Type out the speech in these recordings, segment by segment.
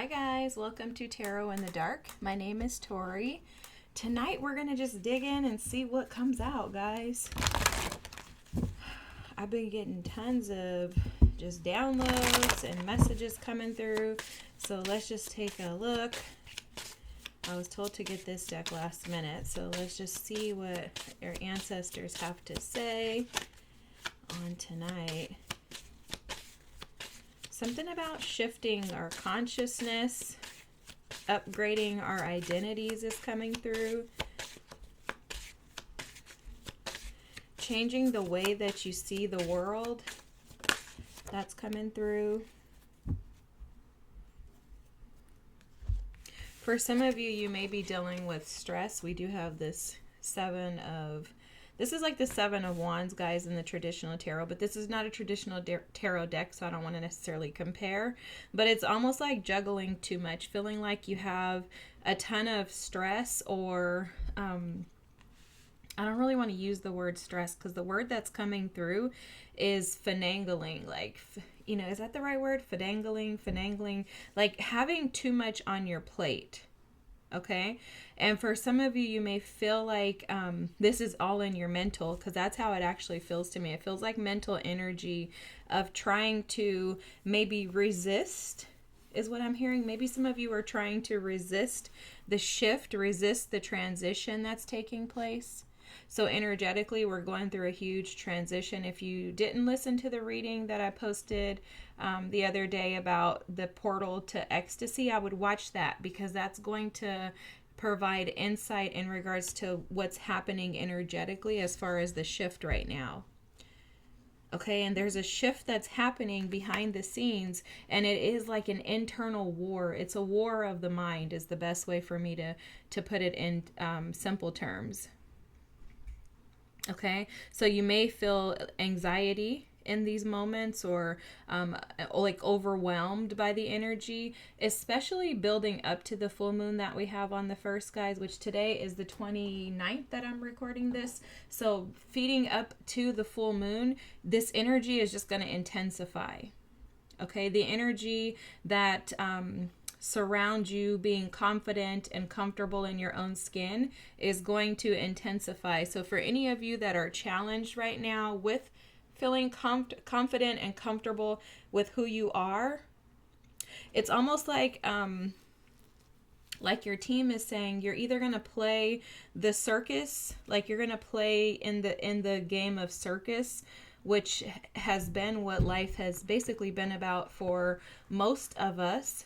Hi guys, welcome to Tarot in the Dark. My name is Tori. Tonight we're going to just dig in and see what comes out, guys. I've been getting tons of just downloads and messages coming through, so let's just take a look. I was told to get this deck last minute, so let's just see what your ancestors have to say on tonight. Something about shifting our consciousness, upgrading our identities is coming through. Changing the way that you see the world, that's coming through. For some of you, you may be dealing with stress. We do have this this is like the Seven of Wands, guys, in the traditional tarot, but this is not a traditional tarot deck, so I don't want to necessarily compare. But it's almost like juggling too much, feeling like you have a ton of stress, or I don't really want to use the word stress because the word that's coming through is finagling. Like, is that the right word? Finagling, like having too much on your plate. Okay. And for some of you, you may feel like this is all in your mental, because that's how it actually feels to me. It feels like mental energy of trying to maybe resist is what I'm hearing. Maybe some of you are trying to resist the shift, resist the transition that's taking place. So energetically, we're going through a huge transition. If you didn't listen to the reading that I posted the other day about the portal to ecstasy, I would watch that, because that's going to provide insight in regards to what's happening energetically as far as the shift right now. Okay, and there's a shift that's happening behind the scenes, and it is like an internal war. It's a war of the mind is the best way for me to put it in simple terms. Okay, so you may feel anxiety in these moments, or like overwhelmed by the energy, especially building up to the full moon that we have on the 1st, guys, which today is the 29th that I'm recording this. So feeding up to the full moon, this energy is just going to intensify. Okay, the energy that surround you being confident and comfortable in your own skin is going to intensify. So for any of you that are challenged right now with feeling confident and comfortable with who you are, it's almost like your team is saying, you're either going to play the circus, like you're going to play in the game of circus, which has been what life has basically been about for most of us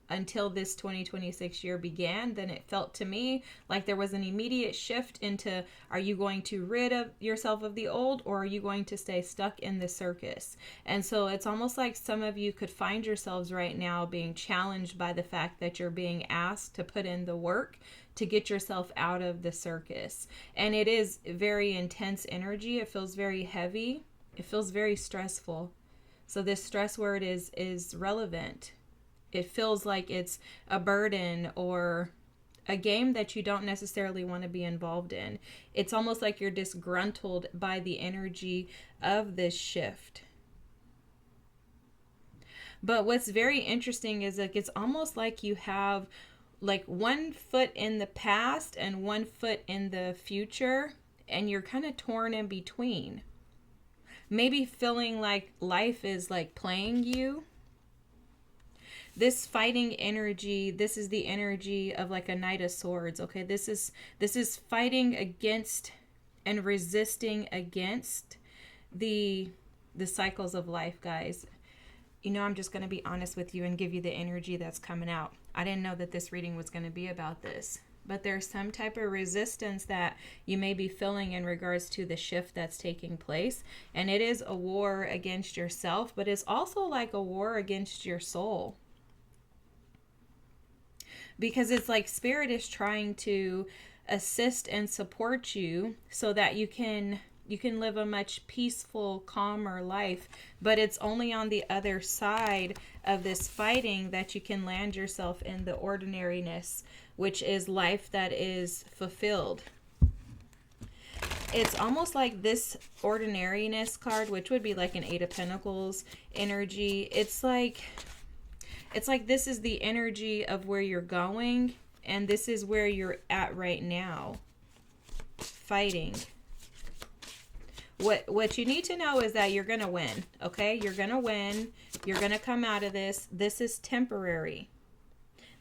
until this 2026 year began. Then it felt to me like there was an immediate shift into, are you going to rid of yourself of the old, or are you going to stay stuck in the circus? And so it's almost like some of you could find yourselves right now being challenged by the fact that you're being asked to put in the work to get yourself out of the circus. And it is very intense energy. It feels very heavy. It feels very stressful. So this stress word is relevant. It feels like it's a burden or a game that you don't necessarily want to be involved in. It's almost like you're disgruntled by the energy of this shift. But what's very interesting is like it's almost like you have like one foot in the past and one foot in the future, and you're kind of torn in between. Maybe feeling like life is like playing you. This fighting energy, this is the energy of like a Knight of Swords, okay? This is fighting against and resisting against the cycles of life, guys. I'm just going to be honest with you and give you the energy that's coming out. I didn't know that this reading was going to be about this, but there's some type of resistance that you may be feeling in regards to the shift that's taking place. And it is a war against yourself, but it's also like a war against your soul. Because it's like Spirit is trying to assist and support you so that you can live a much peaceful, calmer life. But it's only on the other side of this fighting that you can land yourself in the ordinariness, which is life that is fulfilled. It's almost like this ordinariness card, which would be like an 8 of Pentacles energy. It's like It's like this is the energy of where you're going, and this is where you're at right now, fighting. What you need to know is that you're going to win, okay? You're going to win. You're going to come out of this. This is temporary.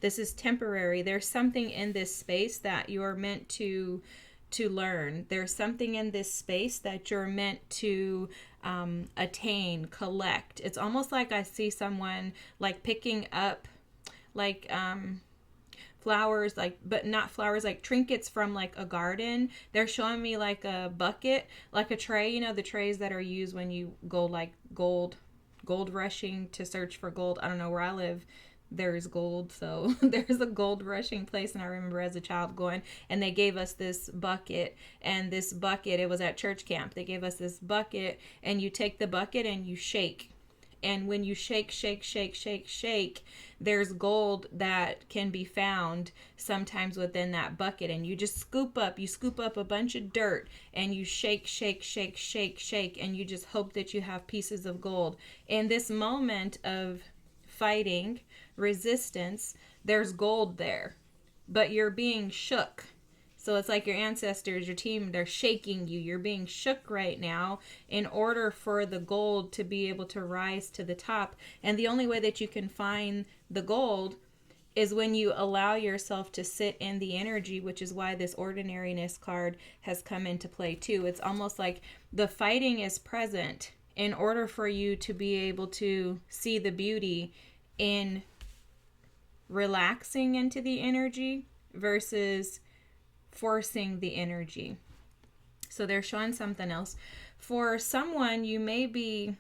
This is temporary. There's something in this space that you're meant to learn. There's something in this space that you're meant to attain, collect. It's almost like I see someone like picking up like flowers, like, but not flowers, like trinkets from like a garden. They're showing me like a bucket, like a tray, you know, the trays that are used when you go like gold rushing to search for gold. I don't know, where I live there's gold, so there's a gold rushing place, and I remember as a child going, and they gave us this bucket, and this bucket, it was at church camp, they gave us this bucket, and you take the bucket and you shake, and when you shake, there's gold that can be found sometimes within that bucket, and you just scoop up a bunch of dirt, and you shake, and you just hope that you have pieces of gold. In this moment of fighting, resistance, there's gold there, but you're being shook. So it's like your ancestors, your team, they're shaking you. You're being shook right now in order for the gold to be able to rise to the top. And the only way that you can find the gold is when you allow yourself to sit in the energy, which is why this ordinariness card has come into play too. It's almost like the fighting is present in order for you to be able to see the beauty in relaxing into the energy versus forcing the energy. So they're showing something else. For someone, you may be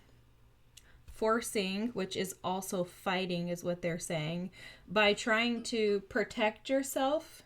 forcing, which is also fighting, is what they're saying, by trying to protect yourself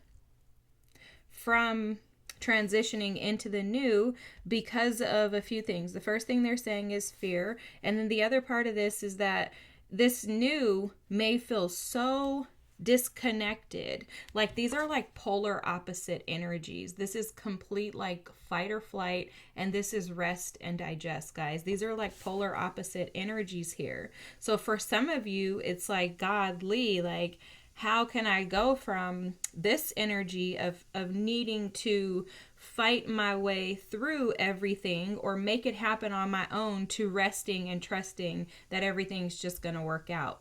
from transitioning into the new because of a few things. The first thing they're saying is fear. And then the other part of this is that this new may feel so disconnected. Like these are like polar opposite energies. This is complete like fight or flight, and this is rest and digest, guys. These are like polar opposite energies here. So for some of you, it's like, godly, like, how can I go from this energy of needing to fight my way through everything or make it happen on my own to resting and trusting that everything's just going to work out?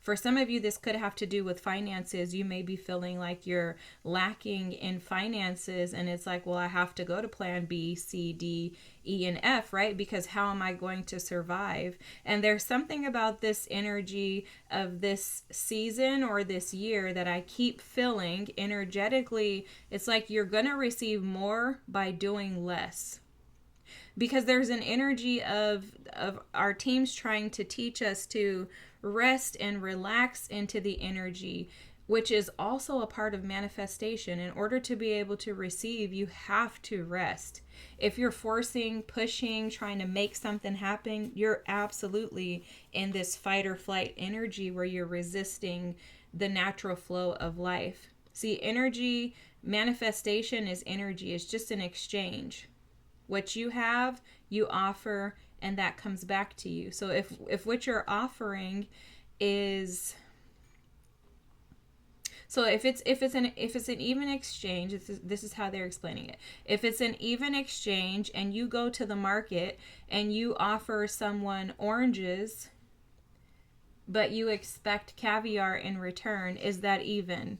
For some of you, this could have to do with finances. You may be feeling like you're lacking in finances, and it's like, well, I have to go to plan B, C, D, E, and F, right? Because how am I going to survive? And there's something about this energy of this season or this year that I keep feeling energetically. It's like you're going to receive more by doing less. Because there's an energy of our teams trying to teach us to rest and relax into the energy, which is also a part of manifestation. In order to be able to receive, you have to rest. If you're forcing, pushing, trying to make something happen, you're absolutely in this fight or flight energy where you're resisting the natural flow of life. See, energy, manifestation is energy. It's just an exchange. What you have, you offer, and that comes back to you. So if what you're offering is, so if it's an even exchange, this is how they're explaining it. If it's an even exchange and you go to the market and you offer someone oranges, but you expect caviar in return, is that even?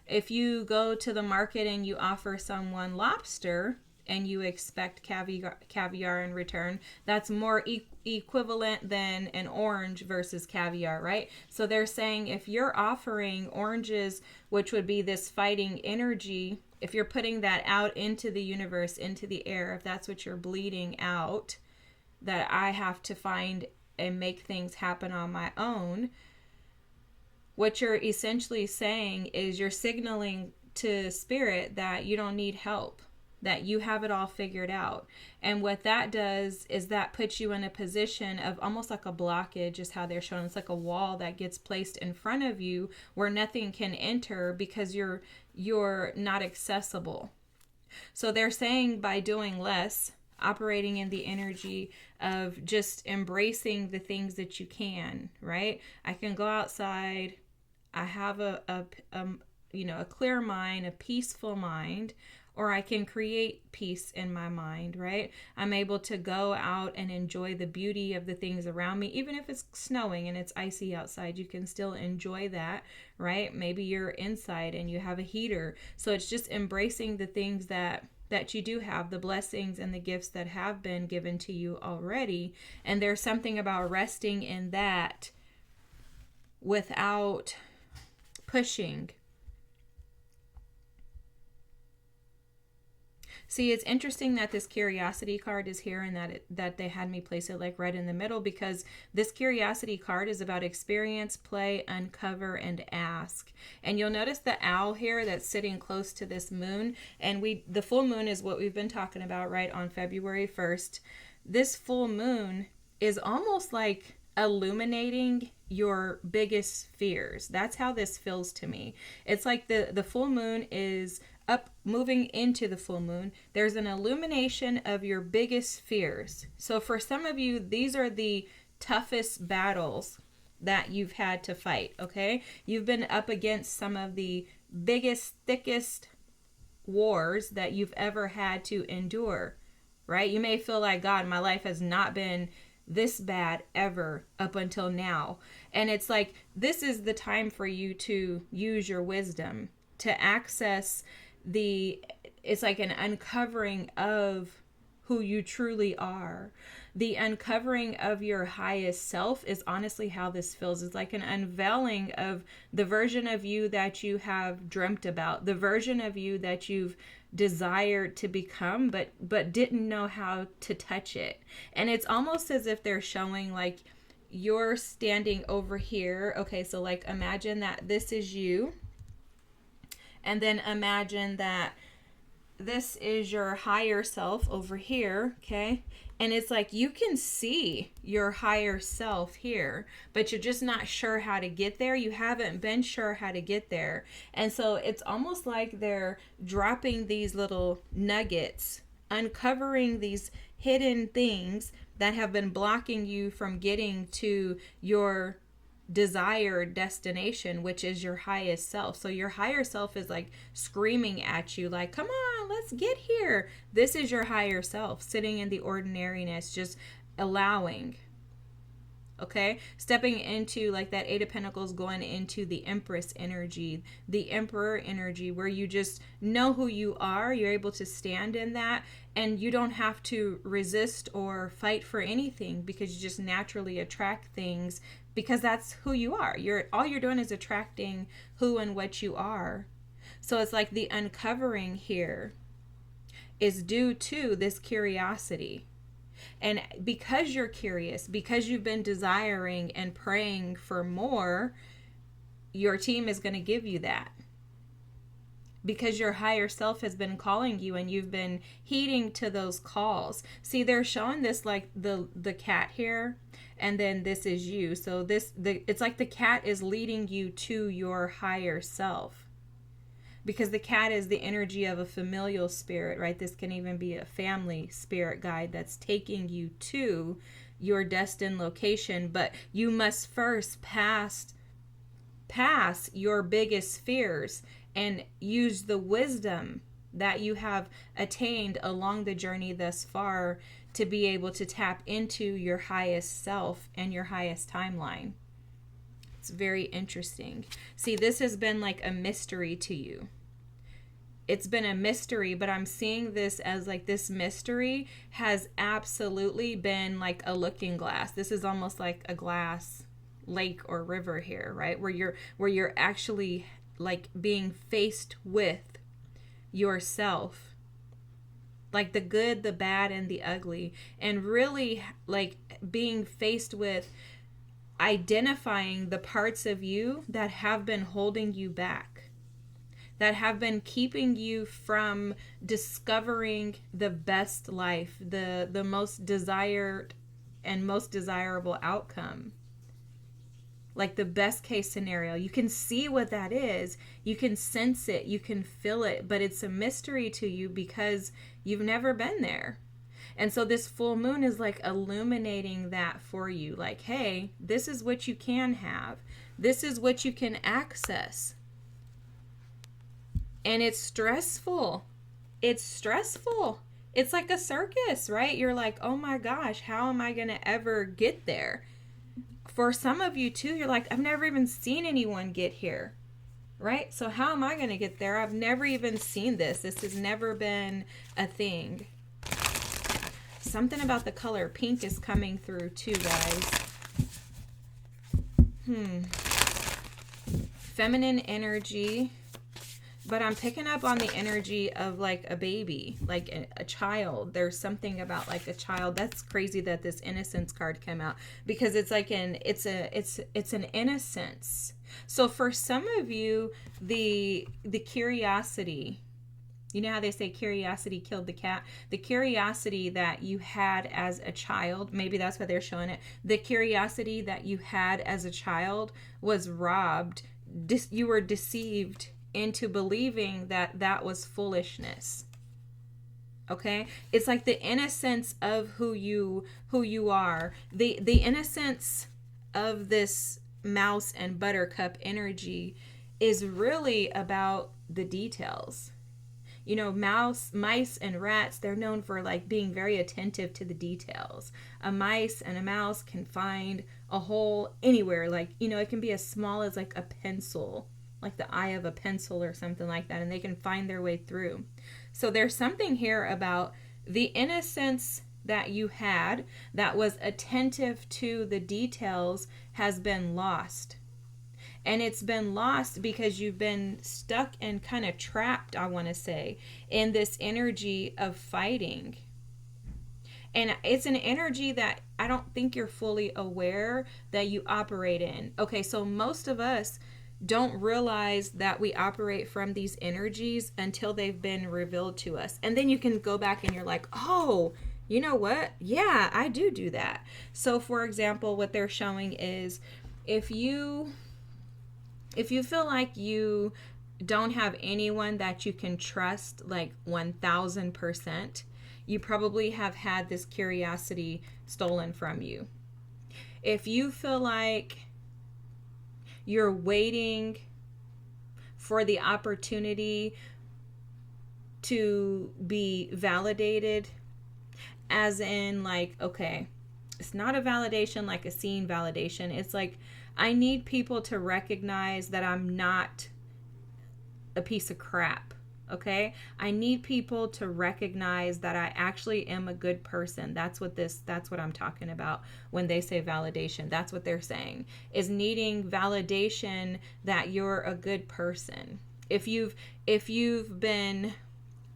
If you go to the market and you offer someone lobster and you expect caviar in return, that's more equivalent than an orange versus caviar, right? So they're saying if you're offering oranges, which would be this fighting energy, if you're putting that out into the universe, into the air, if that's what you're bleeding out, that I have to find and make things happen on my own, what you're essentially saying is you're signaling to spirit that you don't need help, that you have it all figured out. And what that does is that puts you in a position of almost like a blockage, is how they're showing. It's like a wall that gets placed in front of you where nothing can enter because you're not accessible. So they're saying by doing less, operating in the energy of just embracing the things that you can, right? I can go outside. I have a clear mind, a peaceful mind, or I can create peace in my mind, right? I'm able to go out and enjoy the beauty of the things around me. Even if it's snowing and it's icy outside, you can still enjoy that, right? Maybe you're inside and you have a heater. So it's just embracing the things that you do have, the blessings and the gifts that have been given to you already. And there's something about resting in that without pushing. See, it's interesting that this curiosity card is here and that they had me place it like right in the middle, because this curiosity card is about experience, play, uncover, and ask. And you'll notice the owl here that's sitting close to this moon. And the full moon is what we've been talking about, right, on February 1st. This full moon is almost like illuminating your biggest fears. That's how this feels to me. It's like the full moon is up, moving into the full moon. There's an illumination of your biggest fears. So for some of you, these are the toughest battles that you've had to fight, okay? You've been up against some of the biggest, thickest wars that you've ever had to endure, right? You may feel like, God, my life has not been this bad ever up until now. And it's like, this is the time for you to use your wisdom to access it's like an uncovering of who you truly are. The uncovering of your highest self is honestly how this feels. It's like an unveiling of the version of you that you have dreamt about, the version of you that you've desired to become, but didn't know how to touch it. And it's almost as if they're showing like you're standing over here. Okay, so like imagine that this is you. And then imagine that this is your higher self over here, okay? And it's like you can see your higher self here, but you're just not sure how to get there. You haven't been sure how to get there. And so it's almost like they're dropping these little nuggets, uncovering these hidden things that have been blocking you from getting to your desired destination, which is your highest self. So your higher self is like screaming at you like, come on, let's get here. This is your higher self sitting in the ordinariness, just allowing, okay, stepping into like that Eight of Pentacles, going into the Empress energy, the Emperor energy, where you just know who you are. You're able to stand in that, and you don't have to resist or fight for anything, because you just naturally attract things, because that's who you are. All you're doing is attracting who and what you are. So it's like the uncovering here is due to this curiosity. And because you're curious, because you've been desiring and praying for more, your team is going to give you that. Because your higher self has been calling you and you've been heeding to those calls. See, they're showing this like the cat here, and then this is you. So it's like the cat is leading you to your higher self. Because the cat is the energy of a familial spirit, right? This can even be a family spirit guide that's taking you to your destined location. But you must first pass your biggest fears and use the wisdom that you have attained along the journey thus far to be able to tap into your highest self and your highest timeline. It's very interesting. See, this has been like a mystery to you. It's been a mystery, but I'm seeing this as like this mystery has absolutely been like a looking glass. This is almost like a glass lake or river here, right? Where you're actually like being faced with yourself, like the good, the bad, and the ugly, and really like being faced with identifying the parts of you that have been holding you back, that have been keeping you from discovering the best life, the most desired and most desirable outcome. Like the best case scenario. You can see what that is. You can sense it. You can feel it. But it's a mystery to you because you've never been there. And so this full moon is like illuminating that for you. Like, hey, this is what you can have. This is what you can access. And it's stressful. It's stressful. It's like a circus, right? You're like, oh my gosh, how am I going to ever get there? For some of you too, you're like, I've never even seen anyone get here, right? So how am I going to get there? I've never even seen this. This has never been a thing. Something about the color pink is coming through too, guys. Feminine energy. But I'm picking up on the energy of like a baby, like a child. There's something about like a child. That's crazy that this innocence card came out, because it's like it's an innocence. So for some of you, the curiosity, you know how they say curiosity killed the cat? The curiosity that you had as a child, maybe that's why they're showing it. The curiosity that you had as a child was robbed. You were deceived into believing that that was foolishness. Okay? It's like the innocence of who you are. The innocence of this mouse and buttercup energy is really about the details. You know, mice and rats, they're known for like being very attentive to the details. A mice and a mouse can find a hole anywhere. Like, you know, it can be as small as like a pencil, like the eye of a pencil or something like that, and they can find their way through. So there's something here about the innocence that you had that was attentive to the details has been lost. And it's been lost because you've been stuck and kind of trapped, I want to say, in this energy of fighting. And it's an energy that I don't think you're fully aware that you operate in. Okay, so most of us don't realize that we operate from these energies until they've been revealed to us. And then you can go back and you're like, oh, you know what? Yeah, I do that. So for example, what they're showing is if you feel like you don't have anyone that you can trust like 1000%, you probably have had this curiosity stolen from you. If you feel like you're waiting for the opportunity to be validated, as in like, okay, it's not a validation like a scene validation. It's like, I need people to recognize that I'm not a piece of crap. Okay? I need people to recognize that I actually am a good person. That's what I'm talking about when they say validation. That's what they're saying, is needing validation that you're a good person. If you've been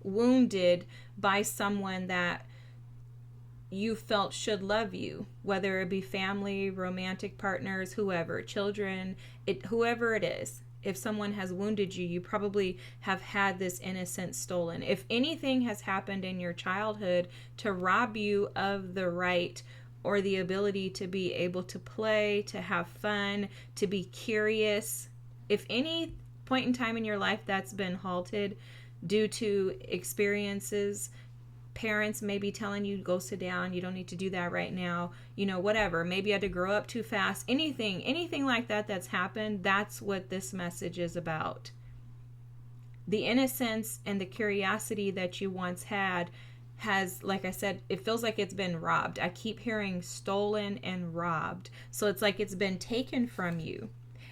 wounded by someone that you felt should love you, whether it be family, romantic partners, whoever, children, whoever it is. If someone has wounded you, you probably have had this innocence stolen. If anything has happened in your childhood to rob you of the right or the ability to be able to play, to have fun, to be curious, if any point in time in your life that's been halted due to experiences, parents may be telling you, go sit down, you don't need to do that right now, you know, whatever, maybe you had to grow up too fast, anything like that that's happened, that's what this message is about. The innocence and the curiosity that you once had has, like I said, it feels like it's been robbed. I keep hearing stolen and robbed. So it's like it's been taken from you.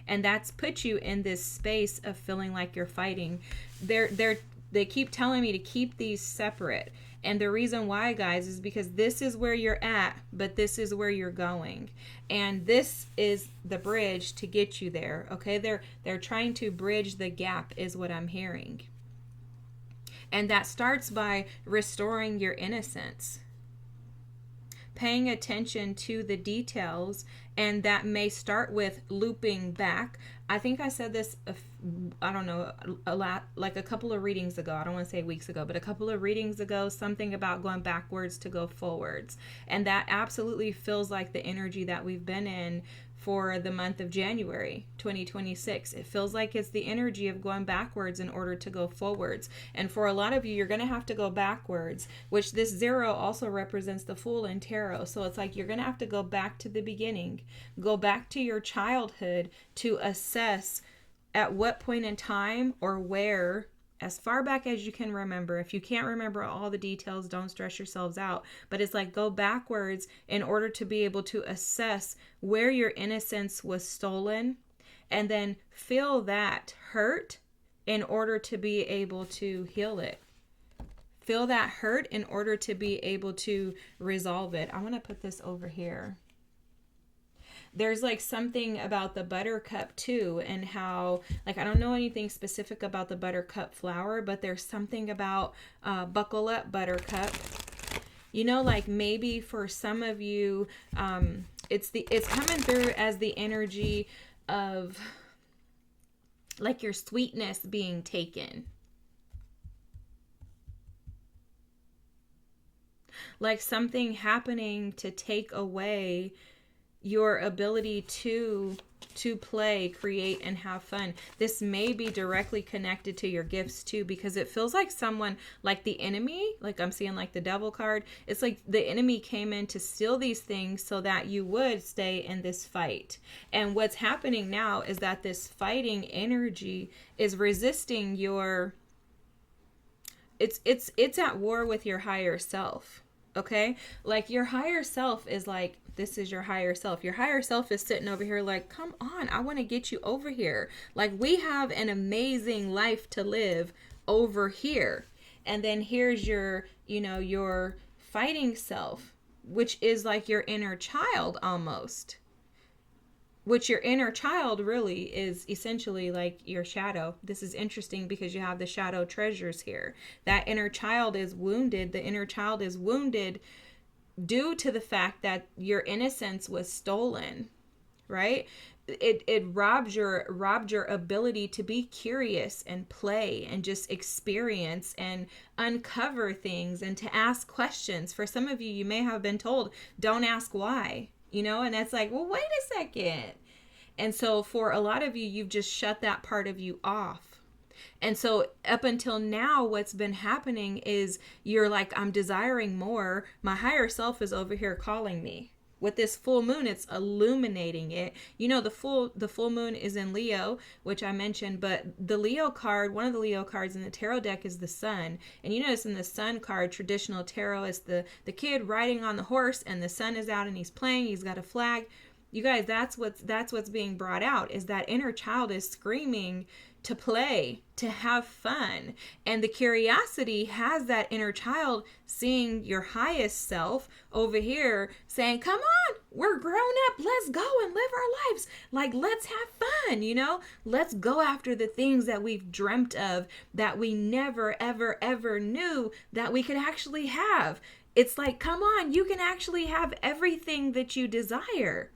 And that's put you in this space of feeling like you're fighting. They keep telling me to keep these separate. And the reason why, guys, is because this is where you're at, but this is where you're going. And this is the bridge to get you there, okay? They're trying to bridge the gap is what I'm hearing. And that starts by restoring your innocence. Paying attention to the details, and that may start with looping back. I think I said this, I don't know, a lot, like a couple of readings ago. I don't want to say weeks ago, but a couple of readings ago, something about going backwards to go forwards. And that absolutely feels like the energy that we've been in for the month of January 2026. It feels like it's the energy of going backwards in order to go forwards. And for a lot of you, you're going to have to go backwards, which this 0 also represents the Fool in tarot. So it's like you're going to have to go back to the beginning, go back to your childhood to assess at what point in time or where, as far back as you can remember. If you can't remember all the details, don't stress yourselves out. But it's like go backwards in order to be able to assess where your innocence was stolen, and then feel that hurt in order to be able to heal it. Feel that hurt in order to be able to resolve it. I want to put this over here. There's like something about the buttercup too, and how, like, I don't know anything specific about the buttercup flower, but there's something about buckle up buttercup. You know, like maybe for some of you, it's coming through as the energy of like your sweetness being taken. Like something happening to take away your ability to play, create, and have fun. This may be directly connected to your gifts too, because it feels like someone, like the enemy, like I'm seeing like the devil card, it's like the enemy came in to steal these things so that you would stay in this fight. And what's happening now is that this fighting energy is resisting your, it's at war with your higher self. Okay? Like your higher self is like, this is your higher self. Your higher self is sitting over here like, come on, I want to get you over here. Like we have an amazing life to live over here. And then here's your, your fighting self, which is like your inner child almost. Which your inner child really is essentially like your shadow. This is interesting because you have the shadow treasures here. That inner child is wounded. The inner child is wounded due to the fact that your innocence was stolen, right? It robbed your ability to be curious and play and just experience and uncover things and to ask questions. For some of you, you may have been told, don't ask why, and that's like, well, wait a second. And so for a lot of you, you've just shut that part of you off. And so up until now, what's been happening is you're like, I'm desiring more. My higher self is over here calling me. With this full moon, it's illuminating it. The full moon is in Leo, which I mentioned, but the Leo card, one of the Leo cards in the tarot deck is the sun. And you notice in the sun card, traditional tarot, is the kid riding on the horse and the sun is out and he's playing, he's got a flag. You guys, that's what's being brought out, is that inner child is screaming to play, to have fun. And the curiosity has that inner child seeing your highest self over here saying, come on, we're grown up, let's go and live our lives. Like, let's have fun, let's go after the things that we've dreamt of, that we never, ever, ever knew that we could actually have. It's like, come on, you can actually have everything that you desire.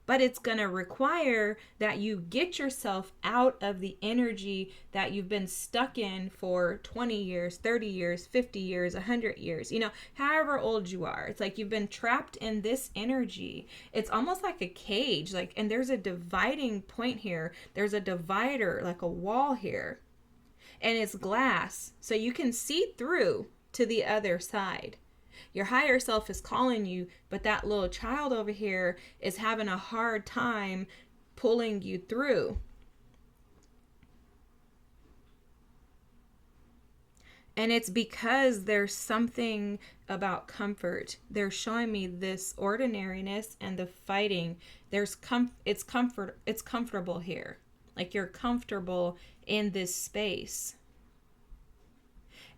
But it's going to require that you get yourself out of the energy that you've been stuck in for 20 years, 30 years, 50 years, 100 years, however old you are. It's like you've been trapped in this energy. It's almost like a cage, and there's a dividing point here. There's a divider, like a wall here. And it's glass, so you can see through to the other side. Your higher self is calling you, but that little child over here is having a hard time pulling you through. And it's because there's something about comfort. They're showing me this ordinariness and the fighting. It's comfortable here. Like you're comfortable in this space.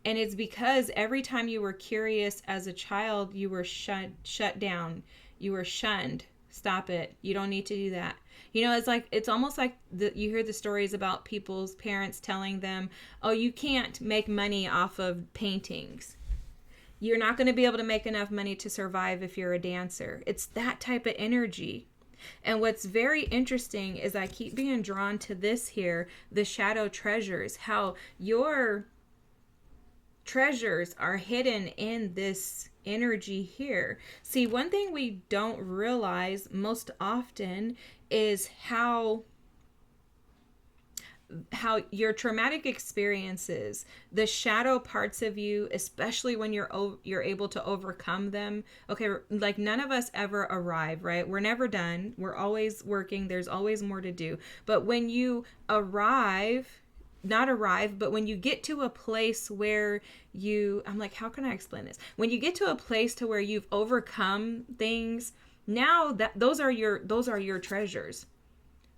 And it's because every time you were curious as a child, you were shut down. You were shunned. Stop it. You don't need to do that. It's almost like you hear the stories about people's parents telling them, oh, you can't make money off of paintings. You're not going to be able to make enough money to survive if you're a dancer. It's that type of energy. And what's very interesting is I keep being drawn to this here, the shadow treasures, how your treasures are hidden in this energy here. See, one thing we don't realize most often is how your traumatic experiences, the shadow parts of you, especially when you're able to overcome them. Okay, like none of us ever arrive, right? We're never done. We're always working. There's always more to do. But when you not arrive, but when you get to a place where I'm like, how can I explain this? When you get to a place to where you've overcome things, now those are your treasures.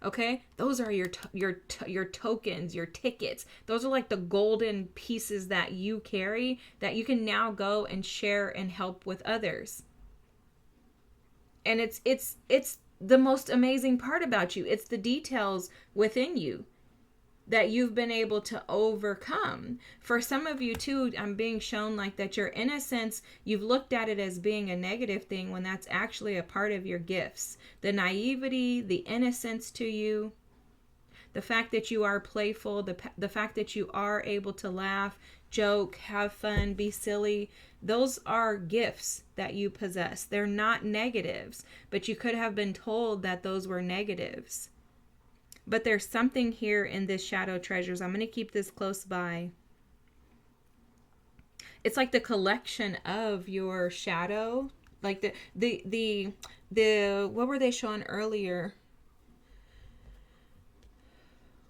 Okay, those are your tokens, your tickets. Those are like the golden pieces that you carry that you can now go and share and help with others. And it's the most amazing part about you. It's the details within you that you've been able to overcome. For some of you too, I'm being shown like that your innocence, you've looked at it as being a negative thing when that's actually a part of your gifts. The naivety, the innocence to you, the fact that you are playful, the fact that you are able to laugh, joke, have fun, be silly, those are gifts that you possess. They're not negatives, but you could have been told that those were negatives. But there's something here in this shadow treasures. I'm going to keep this close by. It's like the collection of your shadow. Like the what were they showing earlier?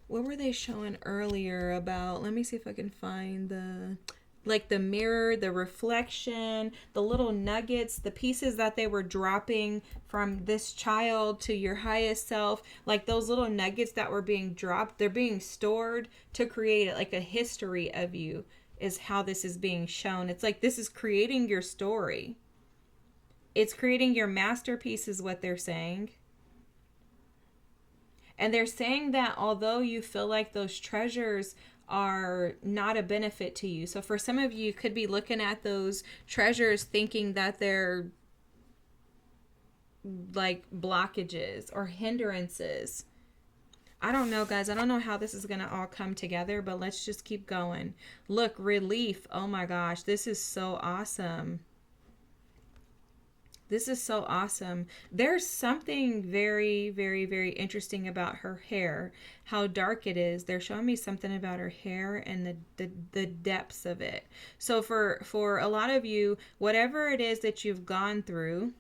What were they showing earlier about? Let me see if I can find the mirror, the reflection, the little nuggets, the pieces that they were dropping from this child to your highest self, like those little nuggets that were being dropped, they're being stored to create like a history of you, is how this is being shown. It's like this is creating your story. It's creating your masterpiece is what they're saying. And they're saying that although you feel like those treasures are not a benefit to you. So for some of you, you could be looking at those treasures thinking that they're like blockages or hindrances. I don't know, guys. I don't know how this is going to all come together, but let's just keep going. Look, relief. Oh my gosh, this is so awesome. This is so awesome. There's something very, very, very interesting about her hair, how dark it is. They're showing me something about her hair and the depths of it. So for a lot of you, whatever it is that you've gone through,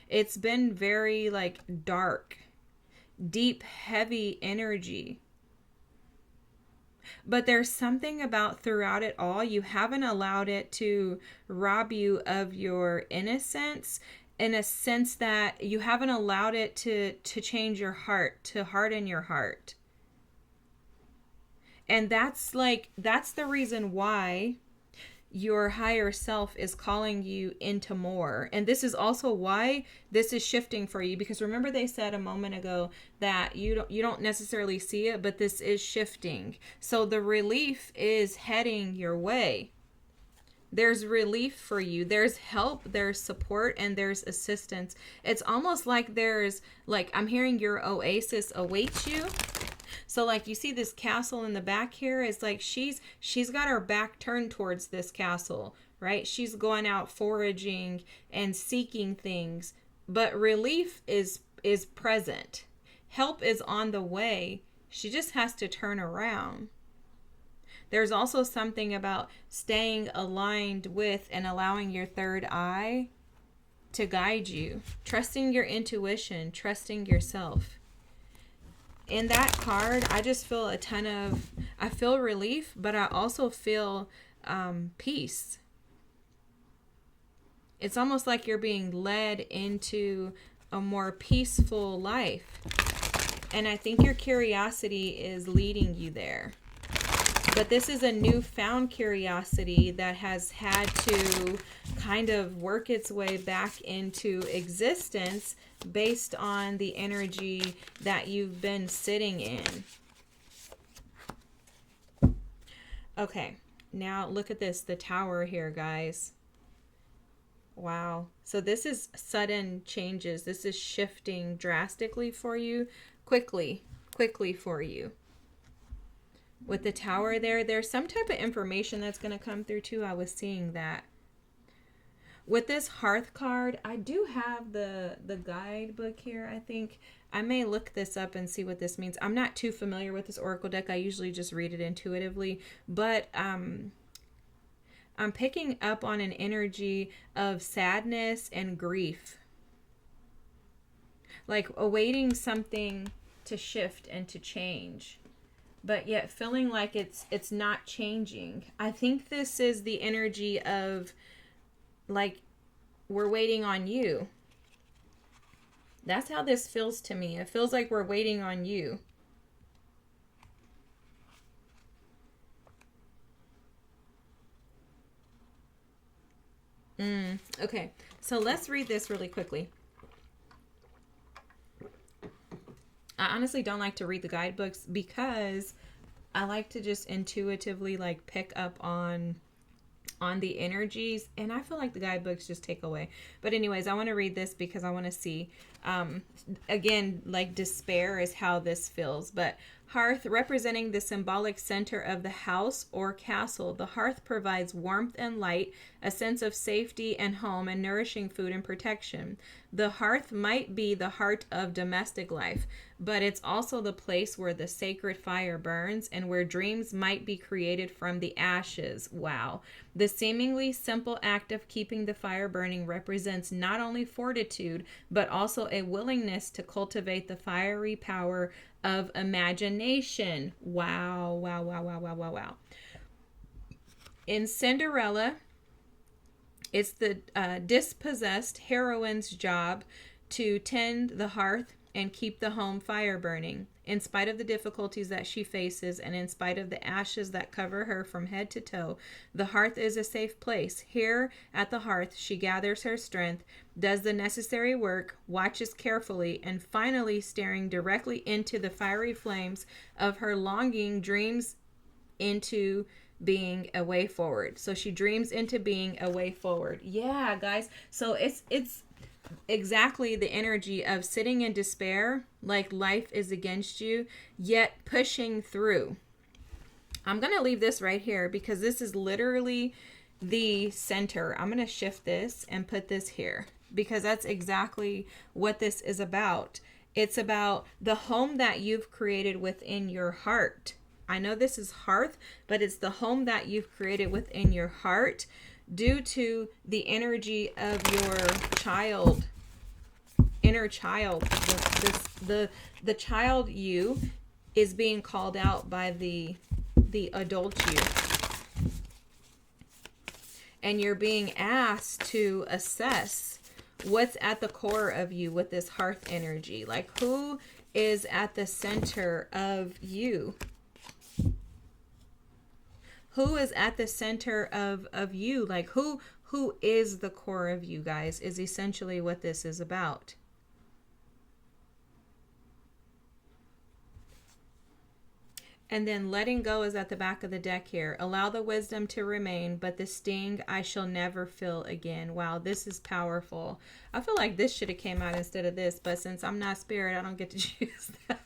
it's been very like dark, deep, heavy energy. But there's something about throughout it all, you haven't allowed it to rob you of your innocence, in a sense that you haven't allowed it to change your heart, to harden your heart. And that's the reason why your higher self is calling you into more. And this is also why this is shifting for you, because remember they said a moment ago that you don't necessarily see it, but this is shifting. So the relief is heading your way. There's relief for you. There's help, there's support, and there's assistance. It's almost like I'm hearing your oasis awaits you. So like you see this castle in the back here, is like she's got her back turned towards this castle, right? She's going out foraging and seeking things, but relief is present. Help is on the way. She just has to turn around. There's also something about staying aligned with and allowing your third eye to guide you, trusting your intuition, trusting yourself. In that card, I just feel I feel relief, but I also feel peace. It's almost like you're being led into a more peaceful life. And I think your curiosity is leading you there. But this is a newfound curiosity that has had to kind of work its way back into existence based on the energy that you've been sitting in. Okay, now look at this, the tower here, guys. Wow. So this is sudden changes. This is shifting drastically for you, quickly for you. With the tower there's some type of information that's going to come through too. I was seeing that. With this hearth card, I do have the guidebook here. I think I may look this up and see what this means. I'm not too familiar with this oracle deck. I usually just read it intuitively, but I'm picking up on an energy of sadness and grief, like awaiting something to shift and to change, but yet feeling like it's not changing. I think this is the energy of like we're waiting on you. That's how this feels to me. It feels like we're waiting on you. Okay, so let's read this really quickly. I honestly don't like to read the guidebooks because I like to just intuitively like pick up on the energies, and I feel like the guidebooks just take away. But anyways, I want to read this because I want to see again, like despair is how this feels. But hearth, representing the symbolic center of the house or castle, the hearth provides warmth and light, a sense of safety and home, and nourishing food and protection. The hearth might be the heart of domestic life, but it's also the place where the sacred fire burns and where dreams might be created from the ashes. Wow. The seemingly simple act of keeping the fire burning represents not only fortitude, but also a willingness to cultivate the fiery power of imagination. Wow, wow, wow, wow, wow, wow, wow. In Cinderella, it's the dispossessed heroine's job to tend the hearth and keep the home fire burning. In spite of the difficulties that she faces and in spite of the ashes that cover her from head to toe, the hearth is a safe place. Here at the hearth, she gathers her strength, does the necessary work, watches carefully, and finally, staring directly into the fiery flames of her longing, dreams into being a way forward. So she dreams into being a way forward. Yeah, guys. So it's exactly the energy of sitting in despair, like life is against you, yet pushing through. I'm going to leave this right here because this is literally the center. I'm going to shift this and put this here because that's exactly what this is about. It's about the home that you've created within your heart. I know this is hearth, but it's the home that you've created within your heart due to the energy of your child, inner child. The child you is being called out by the adult you, and you're being asked to assess what's at the core of you with this hearth energy. Like, who is at the center of you? Who is at the center of you? Like, who is the core of you, guys, is essentially what this is about. And then letting go is at the back of the deck here. Allow the wisdom to remain, but the sting I shall never feel again. Wow, this is powerful. I feel like this should have came out instead of this, but since I'm not spirit, I don't get to choose that.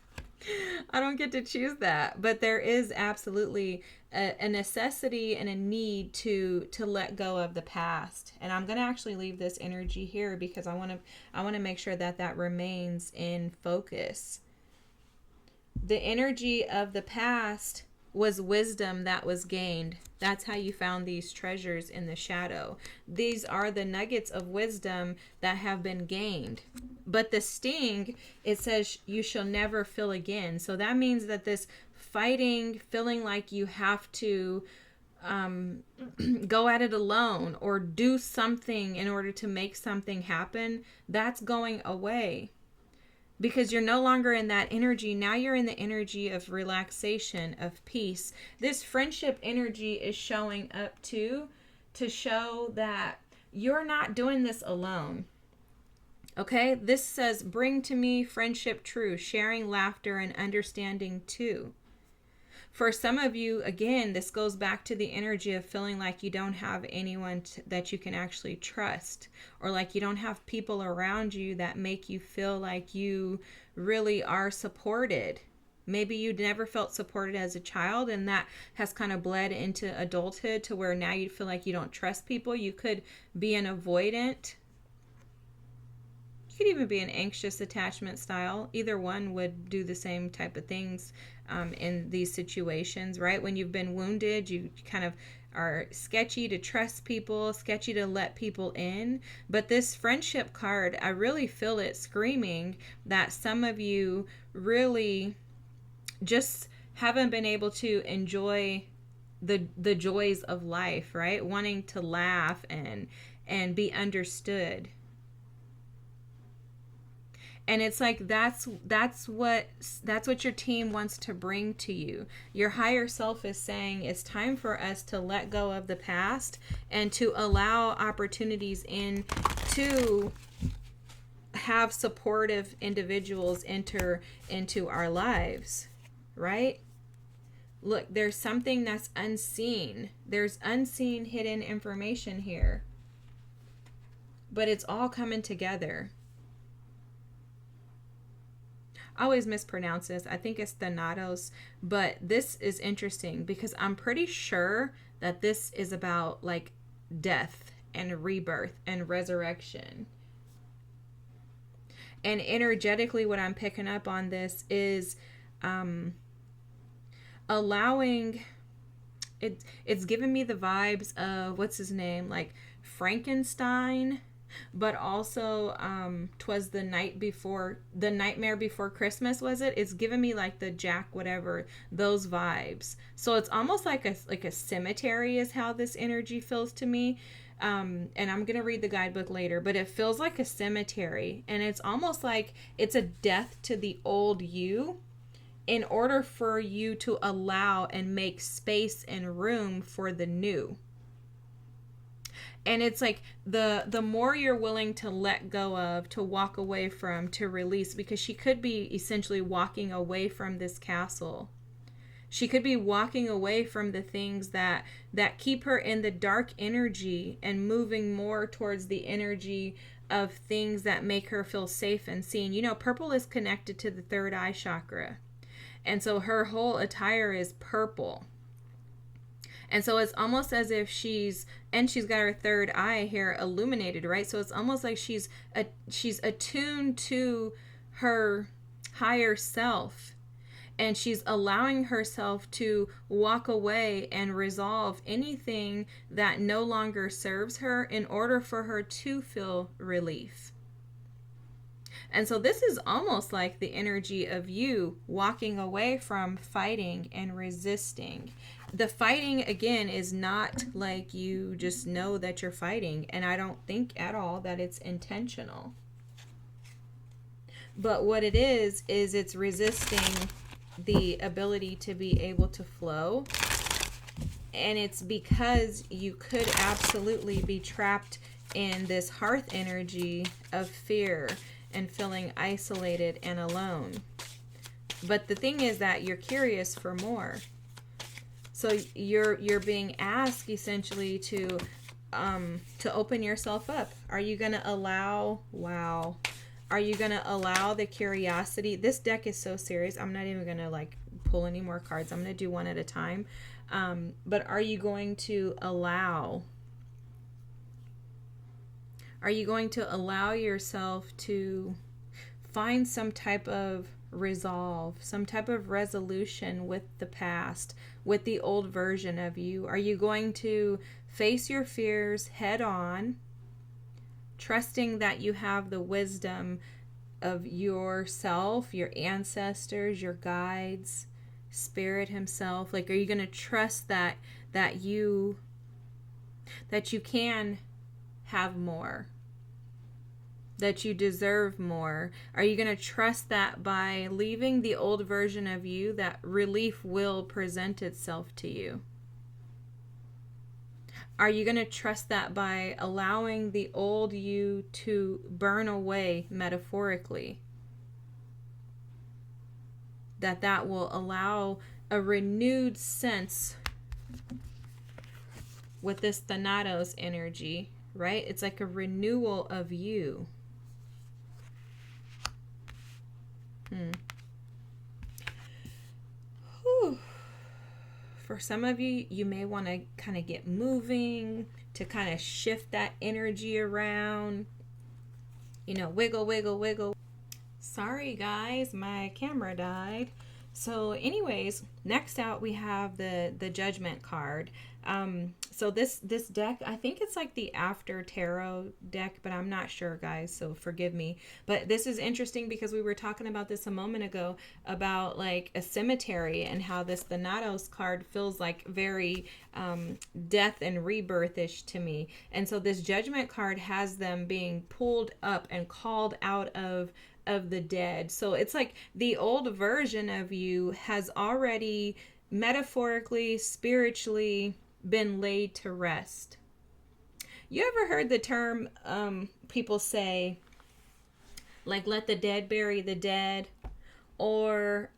I don't get to choose that. But there is absolutely a necessity and a need to let go of the past. And I'm going to actually leave this energy here because I want to make sure that remains in focus. The energy of the past was wisdom that was gained. That's how you found these treasures in the shadow. These are the nuggets of wisdom that have been gained. But the sting, it says you shall never feel again. So that means that this fighting, feeling like you have to go at it alone or do something in order to make something happen, that's going away. Because you're no longer in that energy. Now you're in the energy of relaxation, of peace. This friendship energy is showing up too, to show that you're not doing this alone. Okay, this says, bring to me friendship true, sharing laughter and understanding too. For some of you, again, this goes back to the energy of feeling like you don't have anyone that you can actually trust, or like you don't have people around you that make you feel like you really are supported. Maybe you never felt supported as a child, and that has kind of bled into adulthood to where now you feel like you don't trust people. You could be an avoidant. You could even be an anxious attachment style. Either one would do the same type of things in these situations, right? When you've been wounded, you kind of are sketchy to trust people, sketchy to let people in. But this friendship card, I really feel it screaming that some of you really just haven't been able to enjoy the joys of life, right? Wanting to laugh and be understood. And it's like that's what your team wants to bring to you. Your higher self is saying it's time for us to let go of the past and to allow opportunities in to have supportive individuals enter into our lives, right? Look, there's something that's unseen. There's unseen hidden information here. But it's all coming together. I always mispronounce this. I think it's Thanatos, but this is interesting because I'm pretty sure that this is about like death and rebirth and resurrection. And energetically, what I'm picking up on this is allowing it. It's giving me the vibes of what's his name, like Frankenstein. But also, 'twas the Nightmare Before Christmas, was it? It's giving me like the Jack whatever, those vibes. So it's almost like a cemetery is how this energy feels to me. And I'm gonna read the guidebook later, but it feels like a cemetery, and it's almost like it's a death to the old you, in order for you to allow and make space and room for the new. And it's like the more you're willing to let go of, to walk away from, to release, because she could be essentially walking away from this castle. She could be walking away from the things that keep her in the dark energy and moving more towards the energy of things that make her feel safe and seen. You know, purple is connected to the third eye chakra. And so her whole attire is purple. And so it's almost as if she's got her third eye here illuminated, right? So it's almost like she's attuned to her higher self, and she's allowing herself to walk away and resolve anything that no longer serves her in order for her to feel relief. And so this is almost like the energy of you walking away from fighting and resisting. The fighting, again, is not like you just know that you're fighting, and I don't think at all that it's intentional. But what it is it's resisting the ability to be able to flow. And it's because you could absolutely be trapped in this hearth energy of fear and feeling isolated and alone. But the thing is that you're curious for more. So you're being asked essentially to open yourself up. Are you going to allow, wow, are you going to allow the curiosity? This deck is so serious. I'm not even going to like pull any more cards. I'm going to do one at a time. But are you going to allow yourself to find some type of resolve, some type of resolution with the past, with the old version of you? Are you going to face your fears head on, trusting that you have the wisdom of yourself, your ancestors, your guides, Spirit himself? Like, are you going to trust that you can have more, that you deserve more? Are you going to trust that by leaving the old version of you, that relief will present itself to you? Are you going to trust that by allowing the old you to burn away metaphorically, that will allow a renewed sense with this Thanatos energy, right? It's like a renewal of you. for some of you, you may want to kind of get moving to kind of shift that energy around. You know, wiggle, wiggle, wiggle. Sorry guys, my camera died. So anyways, next out we have the Judgment card. So this deck, I think it's like the After Tarot deck, but I'm not sure, guys, so forgive me. But this is interesting because we were talking about this a moment ago about like a cemetery and how the Thanatos card feels like very death and rebirth-ish to me. And so this Judgment card has them being pulled up and called out of the dead. So it's like the old version of you has already metaphorically, spiritually been laid to rest. You ever heard the term people say like let the dead bury the dead, or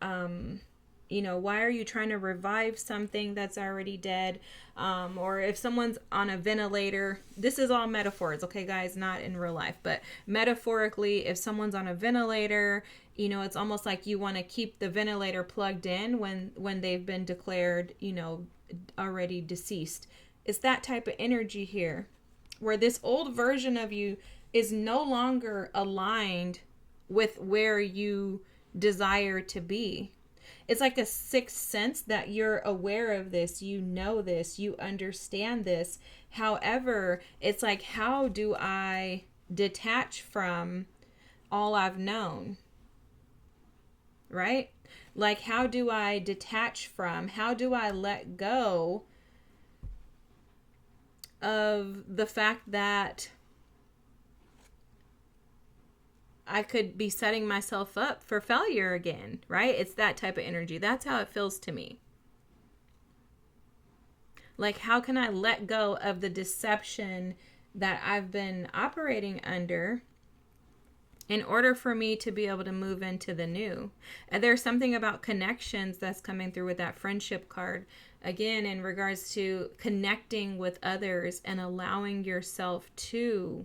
you know, why are you trying to revive something that's already dead? Or if someone's on a ventilator, this is all metaphors, okay guys, not in real life, but metaphorically, if someone's on a ventilator, you know, it's almost like you want to keep the ventilator plugged in when they've been declared, you know, already deceased. It's that type of energy here, where this old version of you is no longer aligned with where you desire to be. It's like a sixth sense that you're aware of this, you know this, you understand this. However, it's like, how do I detach from all I've known? Right? Like, how do I detach from, how do I let go of the fact that I could be setting myself up for failure again, right? It's that type of energy. That's how it feels to me. Like, how can I let go of the deception that I've been operating under in order for me to be able to move into the new? And there's something about connections that's coming through with that Friendship card. Again, in regards to connecting with others and allowing yourself to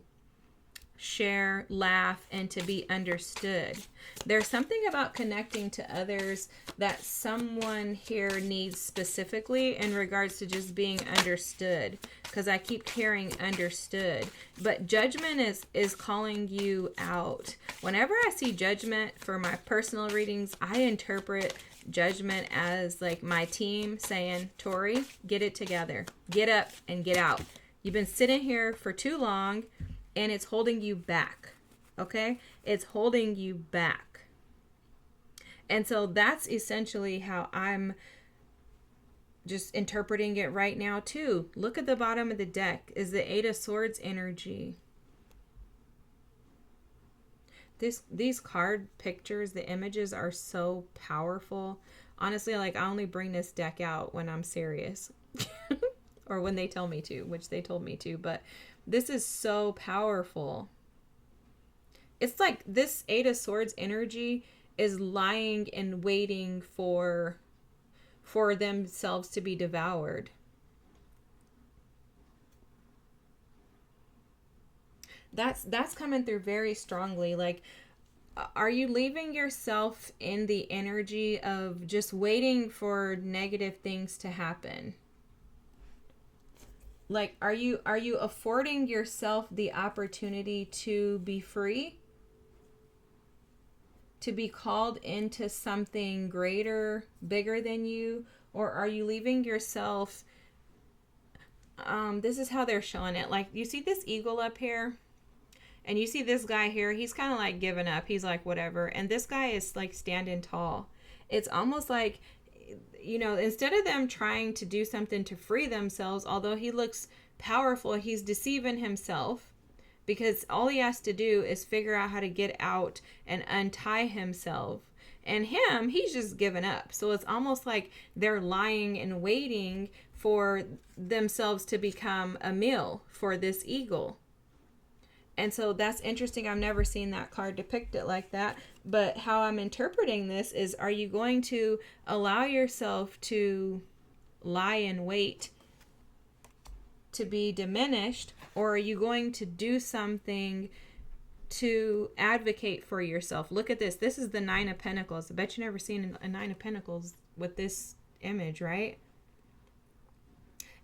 share, laugh, and to be understood. There's something about connecting to others that someone here needs specifically in regards to just being understood, because I keep hearing understood. But Judgment is calling you out. Whenever I see Judgment for my personal readings, I interpret Judgment as like my team saying, Tori, get it together. Get up and get out. You've been sitting here for too long, and it's holding you back, okay? It's holding you back. And so that's essentially how I'm just interpreting it right now too. Look at the bottom of the deck is the Eight of Swords energy. These card pictures, the images are so powerful. Honestly, like, I only bring this deck out when I'm serious. Or when they tell me to, which they told me to, but this is so powerful. It's like this Eight of Swords energy is lying and waiting for themselves to be devoured. That's coming through very strongly. Like, are you leaving yourself in the energy of just waiting for negative things to happen? Like, are you affording yourself the opportunity to be free? To be called into something greater, bigger than you? Or are you leaving yourself, this is how they're showing it. Like, you see this eagle up here? And you see this guy here, he's kind of like giving up. He's like, whatever. And this guy is like standing tall. It's almost like, you know, instead of them trying to do something to free themselves, although he looks powerful, he's deceiving himself, because all he has to do is figure out how to get out and untie himself. And he's just given up. So it's almost like they're lying and waiting for themselves to become a meal for this eagle. And so that's interesting. I've never seen that card depicted like that. But how I'm interpreting this is, are you going to allow yourself to lie in wait to be diminished? Or are you going to do something to advocate for yourself? Look at this. This is the Nine of Pentacles. I bet you never seen a Nine of Pentacles with this image, right?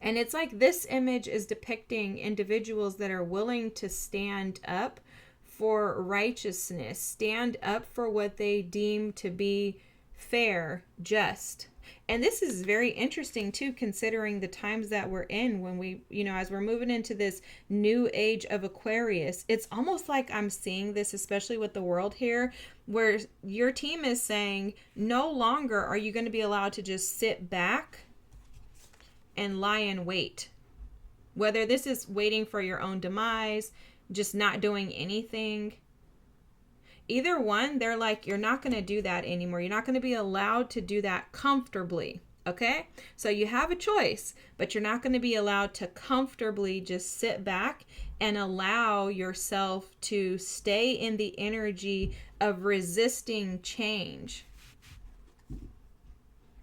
And it's like this image is depicting individuals that are willing to stand up for righteousness, stand up for what they deem to be fair, just. And this is very interesting too, considering the times that we're in when we, as we're moving into this new age of Aquarius, it's almost like I'm seeing this, especially with the world here, where your team is saying, no longer are you going to be allowed to just sit back and lie in wait. Whether this is waiting for your own demise, just not doing anything. Either one, they're like, you're not going to do that anymore. You're not going to be allowed to do that comfortably. Okay? So you have a choice, but you're not going to be allowed to comfortably just sit back and allow yourself to stay in the energy of resisting change.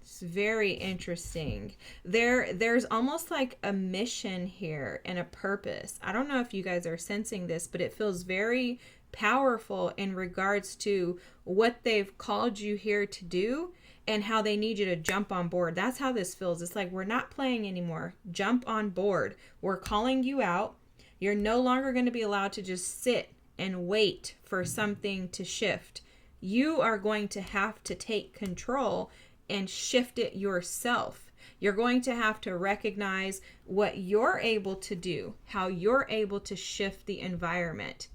It's very interesting. There's almost like a mission here and a purpose. I don't know if you guys are sensing this, but it feels very powerful in regards to what they've called you here to do and how they need you to jump on board. That's how this feels. It's like, we're not playing anymore. Jump on board. We're calling you out. You're no longer going to be allowed to just sit and wait for something to shift. You are going to have to take control and shift it yourself. You're going to have to recognize what you're able to do, how you're able to shift the environment,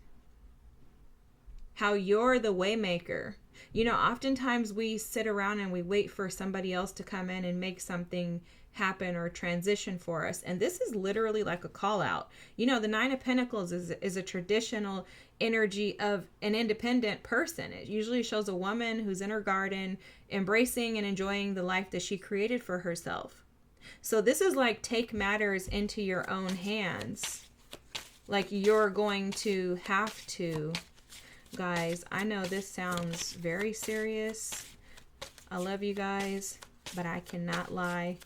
how you're the waymaker. Oftentimes we sit around and we wait for somebody else to come in and make something happen or transition for us. And this is literally like a call out. The Nine of Pentacles is a traditional energy of an independent person. It usually shows a woman who's in her garden, embracing and enjoying the life that she created for herself. So this is like, take matters into your own hands. Like, you're going to have to. Guys, I know this sounds very serious. I love you guys, but I cannot lie.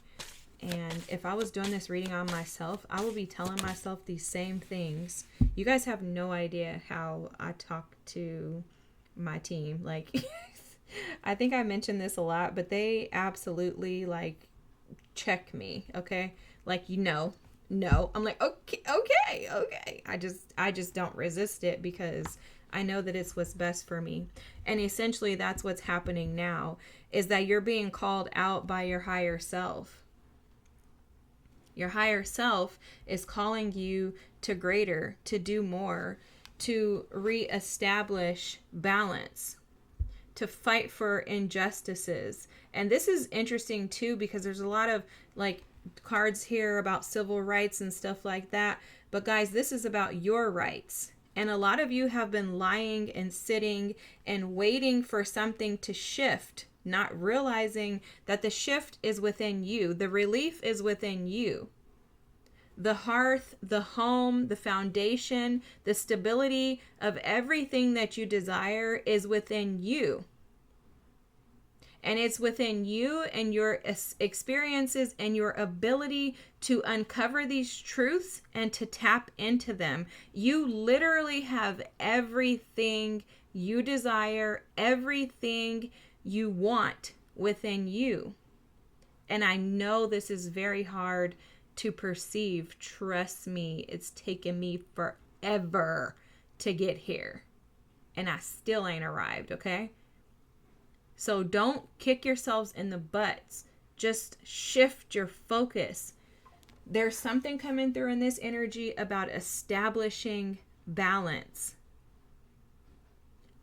And if I was doing this reading on myself, I would be telling myself these same things. You guys have no idea how I talk to my team. Like, I think I mentioned this a lot, but they absolutely like check me. Okay. Like, no. I'm like, okay. I just don't resist it because I know that it's what's best for me. And essentially that's what's happening now, is that you're being called out by your higher self. Your higher self is calling you to greater, to do more, to reestablish balance, to fight for injustices. And this is interesting too, because there's a lot of like cards here about civil rights and stuff like that. But guys, this is about your rights. And a lot of you have been lying and sitting and waiting for something to shift, not realizing that the shift is within you. The relief is within you. The hearth, the home, the foundation, the stability of everything that you desire is within you. And it's within you and your experiences and your ability to uncover these truths and to tap into them. You literally have everything you desire, everything you want within you. And I know this is very hard to perceive. Trust me, it's taken me forever to get here. And I still ain't arrived, okay? So don't kick yourselves in the butts. Just shift your focus. There's something coming through in this energy about establishing balance.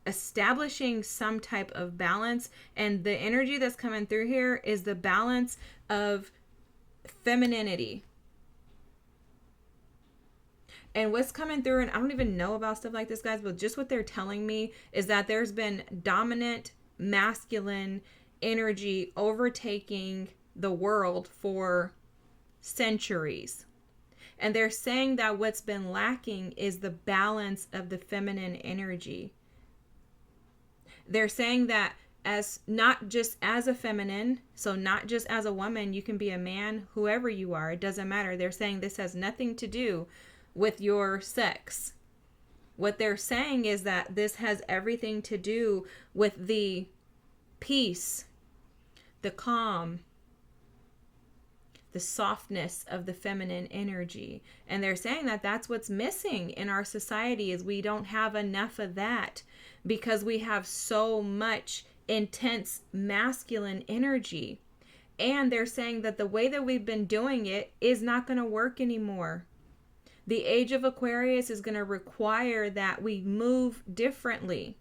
Establishing some type of balance. And the energy that's coming through here is the balance of femininity. And what's coming through, and I don't even know about stuff like this, guys, but just what they're telling me is that there's been dominant masculine energy overtaking the world for centuries. And they're saying that what's been lacking is the balance of the feminine energy. They're saying that as not just as a feminine, so not just as a woman, you can be a man, whoever you are, it doesn't matter. They're saying this has nothing to do with your sex. What they're saying is that this has everything to do with the peace, the calm, the softness of the feminine energy. And they're saying that that's what's missing in our society, is we don't have enough of that because we have so much intense masculine energy. And they're saying that the way that we've been doing it is not going to work anymore. The age of Aquarius is going to require that we move differently.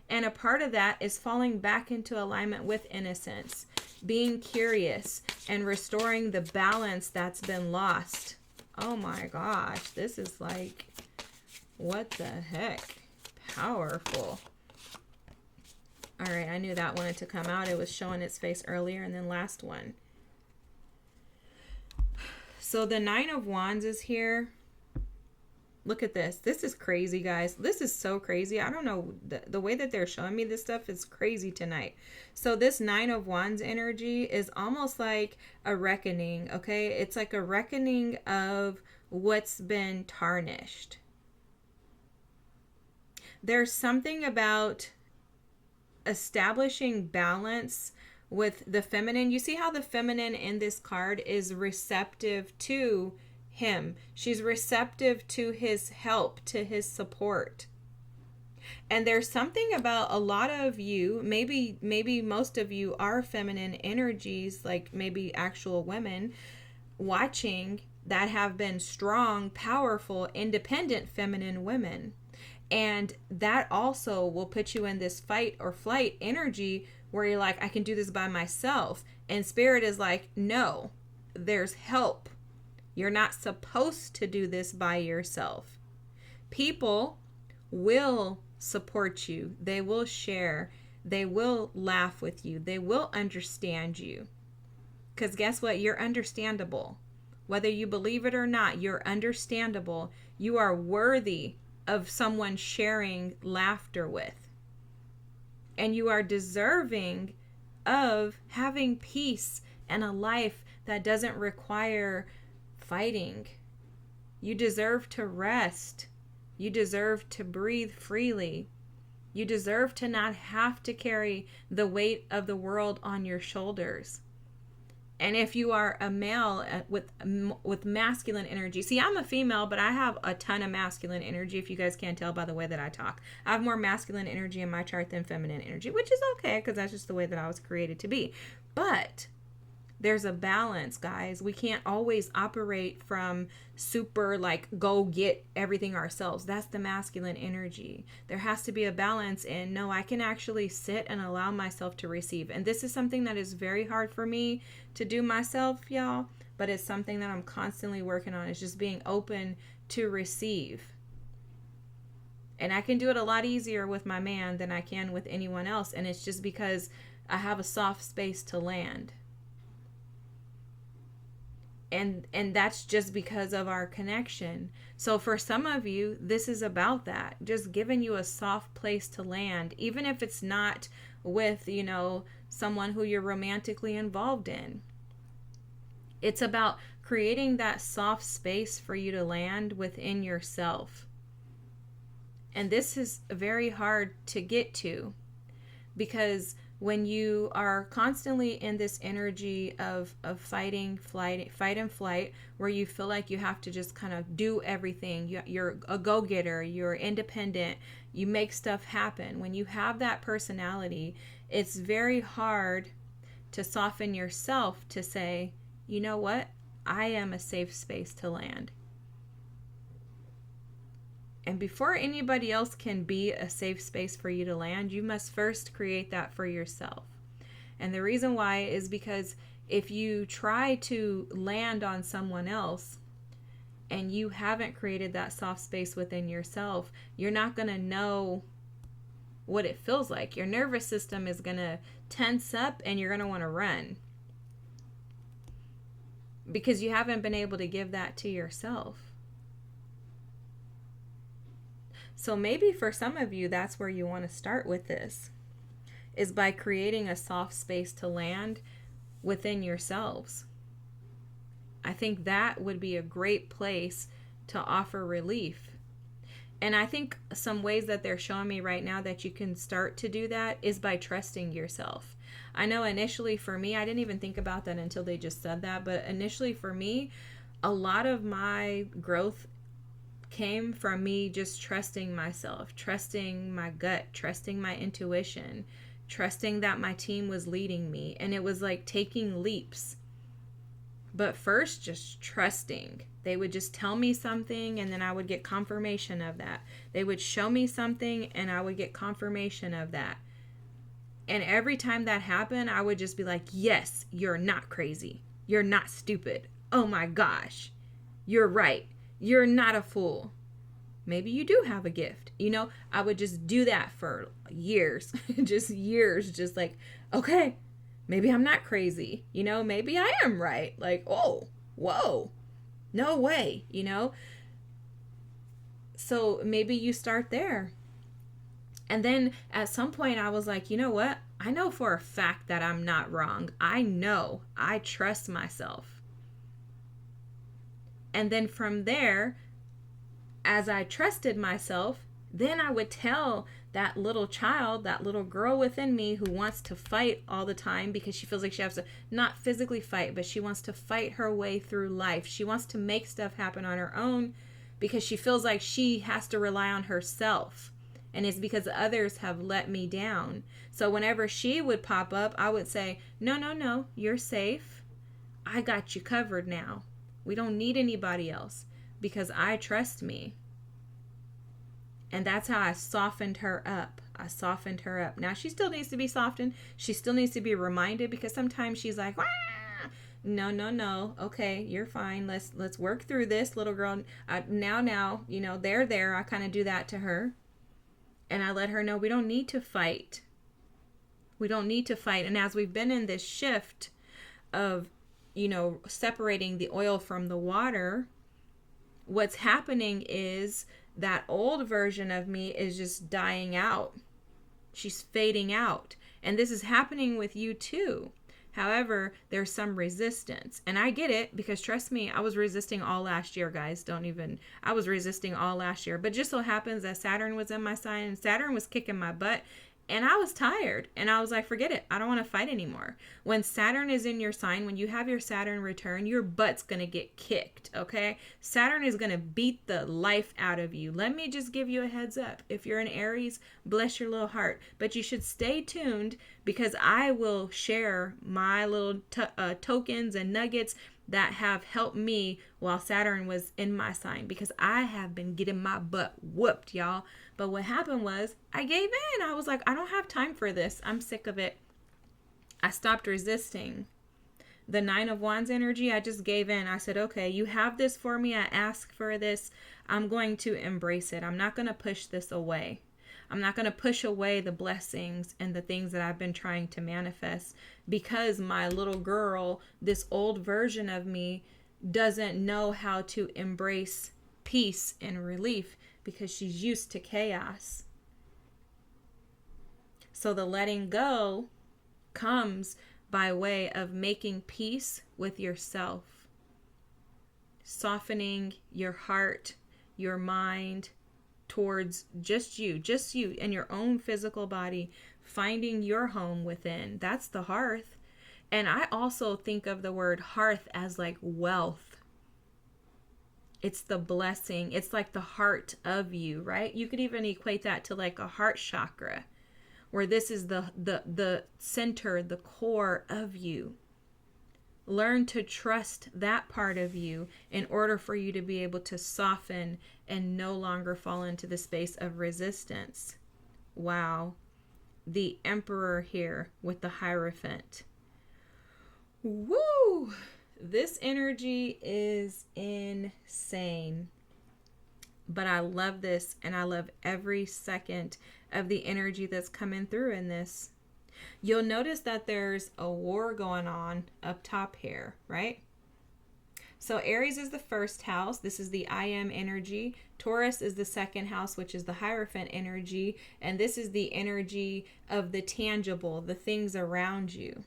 And a part of that is falling back into alignment with innocence, being curious, and restoring the balance that's been lost. Oh my gosh, this is like, what the heck? Powerful. All right, I knew that wanted to come out. It was showing its face earlier, and then last one. So the Nine of Wands is here. Look at this. This is crazy, guys. This is so crazy. I don't know. The way that they're showing me this stuff is crazy tonight. So this Nine of Wands energy is almost like a reckoning, okay? It's like a reckoning of what's been tarnished. There's something about establishing balance with the feminine. You see how the feminine in this card is receptive to him. She's receptive to his help, to his support. And there's something about a lot of you, maybe most of you are feminine energies, like maybe actual women watching that have been strong, powerful, independent feminine women. And that also will put you in this fight or flight energy where you're like, I can do this by myself. And spirit is like, no, there's help. You're not supposed to do this by yourself. People will support you. They will share. They will laugh with you. They will understand you. Because guess what? You're understandable. Whether you believe it or not, you're understandable. You are worthy of someone sharing laughter with. And you are deserving of having peace and a life that doesn't require fighting. You deserve to rest. You deserve to breathe freely. You deserve to not have to carry the weight of the world on your shoulders. And if you are a male with masculine energy, see, I'm a female, but I have a ton of masculine energy, if you guys can't tell by the way that I talk. I have more masculine energy in my chart than feminine energy, which is okay because that's just the way that I was created to be. But there's a balance, guys. We can't always operate from super like go get everything ourselves. That's the masculine energy. There has to be a balance in, no, I can actually sit and allow myself to receive. And this is something that is very hard for me to do myself, y'all, but it's something that I'm constantly working on, is just being open to receive. And I can do it a lot easier with my man than I can with anyone else. And it's just because I have a soft space to land. And that's just because of our connection. So for some of you, this is about that. Just giving you a soft place to land, even if it's not with, someone who you're romantically involved in. It's about creating that soft space for you to land within yourself. And this is very hard to get to, because when you are constantly in this energy of fight and flight, where you feel like you have to just kind of do everything, you're a go-getter, you're independent, you make stuff happen. When you have that personality, it's very hard to soften yourself to say, you know what? I am a safe space to land. And before anybody else can be a safe space for you to land, you must first create that for yourself. And the reason why is because if you try to land on someone else and you haven't created that soft space within yourself, you're not going to know what it feels like. Your nervous system is going to tense up and you're going to want to run, because you haven't been able to give that to yourself. So maybe for some of you, that's where you want to start with this, is by creating a soft space to land within yourselves. I think that would be a great place to offer relief. And I think some ways that they're showing me right now that you can start to do that is by trusting yourself. I know initially for me, I didn't even think about that until they just said that, but initially for me, a lot of my growth came from me just trusting myself, trusting my gut, trusting my intuition, trusting that my team was leading me. And it was like taking leaps. But first, just trusting. They would just tell me something and then I would get confirmation of that. They would show me something and I would get confirmation of that. And every time that happened, I would just be like, yes, you're not crazy. You're not stupid. Oh my gosh. You're right. You're not a fool. Maybe you do have a gift. You know, I would just do that for years. Just years. Just like, okay, maybe I'm not crazy. You know, maybe I am right. Like, oh, whoa, no way, you know? So maybe you start there. And then at some point I was like, you know what? I know for a fact that I'm not wrong. I know. I trust myself. And then from there, as I trusted myself, then I would tell that little child, that little girl within me who wants to fight all the time because she feels like she has to not physically fight, but she wants to fight her way through life. She wants to make stuff happen on her own because she feels like she has to rely on herself. And it's because others have let me down. So whenever she would pop up, I would say, no, you're safe. I got you covered now. We don't need anybody else because I trust me. And that's how I softened her up. I softened her up. Now she still needs to be softened. She still needs to be reminded because sometimes she's like, wah! No. Okay, you're fine. Let's work through this, little girl. Now, you know, there. I kind of do that to her. And I let her know we don't need to fight. We don't need to fight. And as we've been in this shift of, you know, separating the oil from the water, what's happening is that old version of me is just dying out. She's fading out. And this is happening with you too. However, there's some resistance. And I get it because trust me, I was resisting all last year, guys. I was resisting all last year. But just so happens that Saturn was in my sign and Saturn was kicking my butt. And I was tired. And I was like, forget it. I don't want to fight anymore. When Saturn is in your sign, when you have your Saturn return, your butt's going to get kicked, okay? Saturn is going to beat the life out of you. Let me just give you a heads up. If you're an Aries, bless your little heart. But you should stay tuned because I will share my little tokens and nuggets that have helped me while Saturn was in my sign because I have been getting my butt whooped, y'all. But what happened was I gave in. I was like, I don't have time for this. I'm sick of it. I stopped resisting. The 9 of Wands energy, I just gave in. I said, okay, you have this for me. I asked for this. I'm going to embrace it. I'm not going to push this away. I'm not going to push away the blessings and the things that I've been trying to manifest because my little girl, this old version of me, doesn't know how to embrace peace and relief because she's used to chaos. So the letting go comes by way of making peace with yourself, softening your heart, your mind towards just you and your own physical body, finding your home within. That's the hearth. And I also think of the word hearth as like wealth. It's the blessing. It's like the heart of you, right? You could even equate that to like a heart chakra, where this is the center, the core of you. Learn to trust that part of you in order for you to be able to soften and no longer fall into the space of resistance. Wow. The Emperor here with the Hierophant. Woo! This energy is insane. But I love this, and I love every second of the energy that's coming through in this. You'll notice that there's a war going on up top here, right? So Aries is the first house. This is the I am energy. Taurus is the second house, which is the Hierophant energy. And this is the energy of the tangible, the things around you.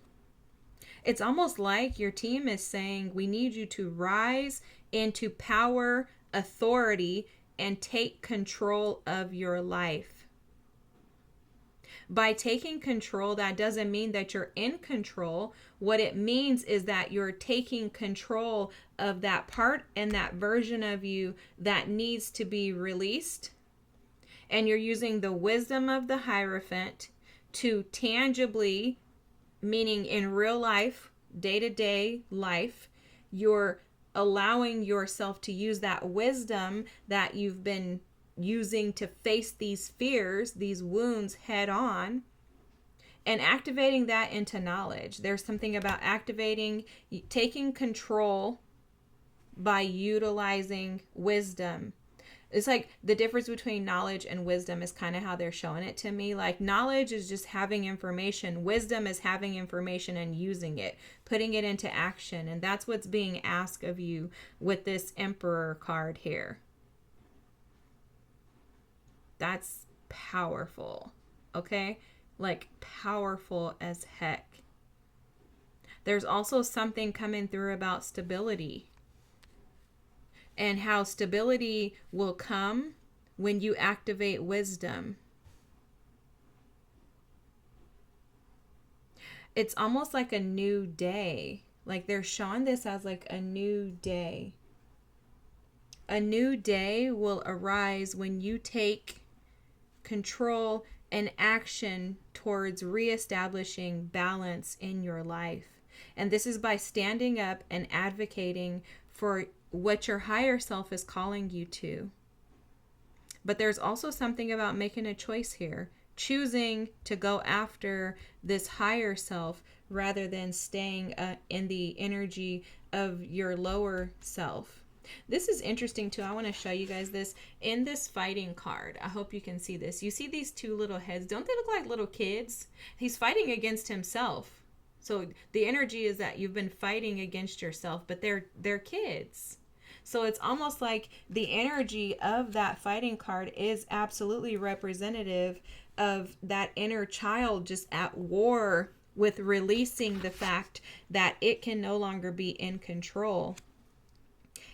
It's almost like your team is saying, we need you to rise into power, authority, and take control of your life. By taking control, that doesn't mean that you're in control. What it means is that you're taking control of that part and that version of you that needs to be released. And you're using the wisdom of the Hierophant to tangibly, meaning in real life, day-to-day life, you're allowing yourself to use that wisdom that you've been using to face these fears, these wounds head on, and activating that into knowledge. There's something about activating, taking control by utilizing wisdom. It's like the difference between knowledge and wisdom is kind of how they're showing it to me. Like knowledge is just having information. Wisdom is having information and using it, putting it into action. And that's what's being asked of you with this Emperor card here. That's powerful. Okay? Like powerful as heck. There's also something coming through about stability. And how stability will come when you activate wisdom. It's almost like a new day. Like they're showing this as like a new day. A new day will arise when you take control and action towards reestablishing balance in your life. And this is by standing up and advocating for what your higher self is calling you to. But there's also something about making a choice here, choosing to go after this higher self rather than staying in the energy of your lower self. This is interesting too. I want to show you guys this in this fighting card. I hope you can see this. You see these two little heads. Don't they look like little kids? He's fighting against himself. So the energy is that you've been fighting against yourself, but they're kids. So it's almost like the energy of that fighting card is absolutely representative of that inner child just at war with releasing the fact that it can no longer be in control.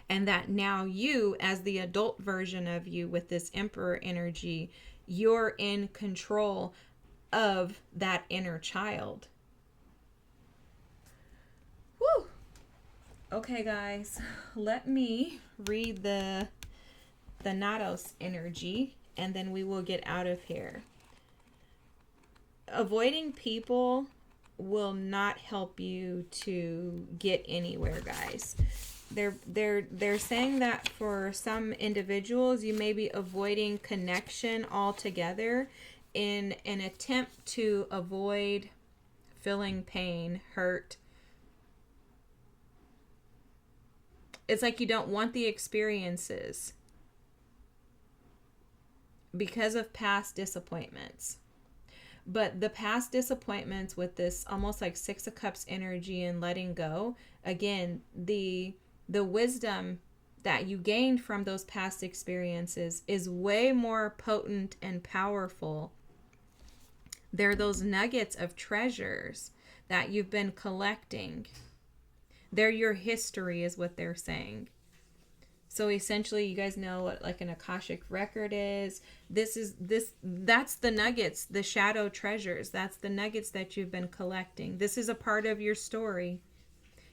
And that now you, as the adult version of you with this Emperor energy, you're in control of that inner child. Woo! Okay, guys, let me read the Thanatos energy, and then we will get out of here. Avoiding people will not help you to get anywhere, guys. They're saying that for some individuals, you may be avoiding connection altogether in an attempt to avoid feeling pain, hurt. It's like you don't want the experiences because of past disappointments. But the past disappointments with this almost like Six of Cups energy and letting go, again, the wisdom that you gained from those past experiences is way more potent and powerful. They're those nuggets of treasures that you've been collecting. They're your history is what they're saying. So essentially, you guys know what like an Akashic record is. That's the nuggets, the shadow treasures. That's the nuggets that you've been collecting. This is a part of your story.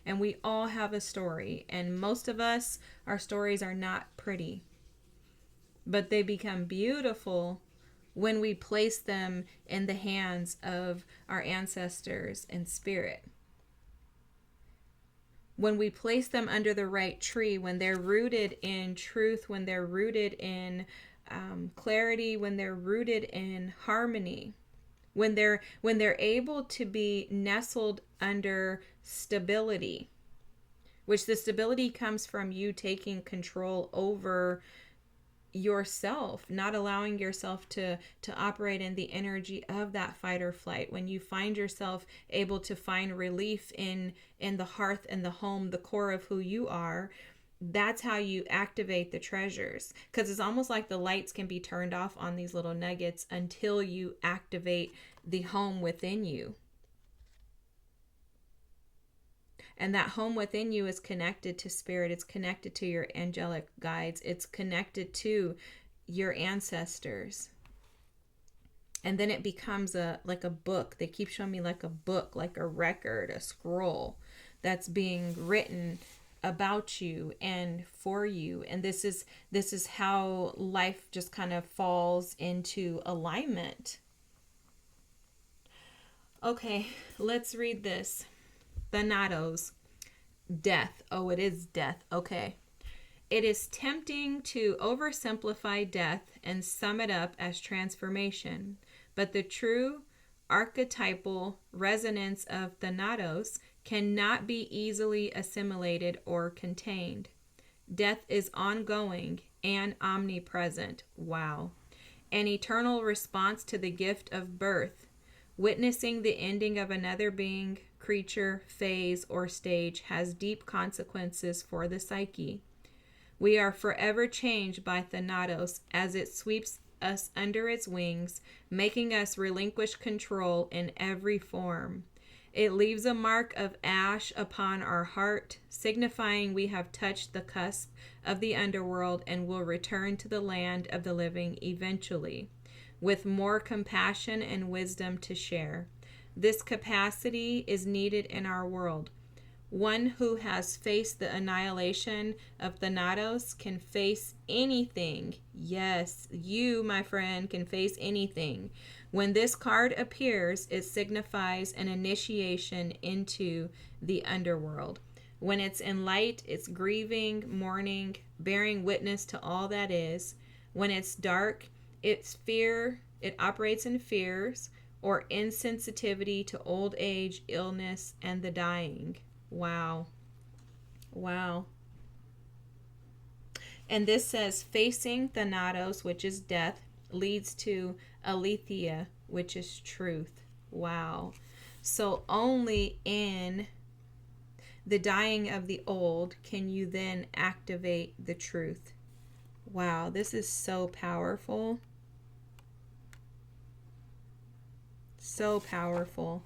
And we all have a story. And most of us, our stories are not pretty. But they become beautiful when we place them in the hands of our ancestors in spirit. When we place them under the right tree, when they're rooted in truth, when they're rooted in clarity, when they're rooted in harmony, when they're able to be nestled under stability, which the stability comes from you taking control over yourself, not allowing yourself to operate in the energy of that fight or flight. When you find yourself able to find relief in the hearth and the home, the core of who you are, that's how you activate the treasures. Because it's almost like the lights can be turned off on these little nuggets until you activate the home within you. And that home within you is connected to spirit. It's connected to your angelic guides. It's connected to your ancestors. And then it becomes like a book. They keep showing me like a book, like a record, a scroll that's being written about you and for you. And this is how life just kind of falls into alignment. Okay, let's read this. Thanatos. Death. Oh, it is death. Okay. It is tempting to oversimplify death and sum it up as transformation, but the true archetypal resonance of Thanatos cannot be easily assimilated or contained. Death is ongoing and omnipresent. Wow. An eternal response to the gift of birth. Witnessing the ending of another being, creature, phase, or stage has deep consequences for the psyche. We are forever changed by Thanatos as it sweeps us under its wings, making us relinquish control in every form. It leaves a mark of ash upon our heart, signifying we have touched the cusp of the underworld and will return to the land of the living eventually, with more compassion and wisdom to share. This capacity is needed in our world. One who has faced the annihilation of Thanatos can face anything. Yes, you, my friend, can face anything. When this card appears, it signifies an initiation into the underworld. When it's in light, it's grieving, mourning, bearing witness to all that is. When it's dark, it's fear. It operates in fears or insensitivity to old age, illness, and the dying. Wow. Wow. And this says facing Thanatos, which is death, leads to aletheia, which is truth. Wow. So only in the dying of the old can you then activate the truth. Wow, this is so powerful. So powerful.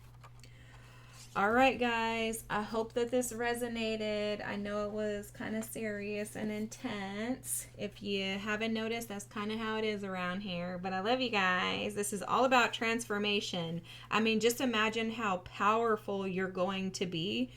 All right, guys, I hope that this resonated. I know it was kind of serious and intense. If you haven't noticed, that's kind of how it is around here. But I love you guys. This is all about transformation. I mean, just imagine how powerful you're going to be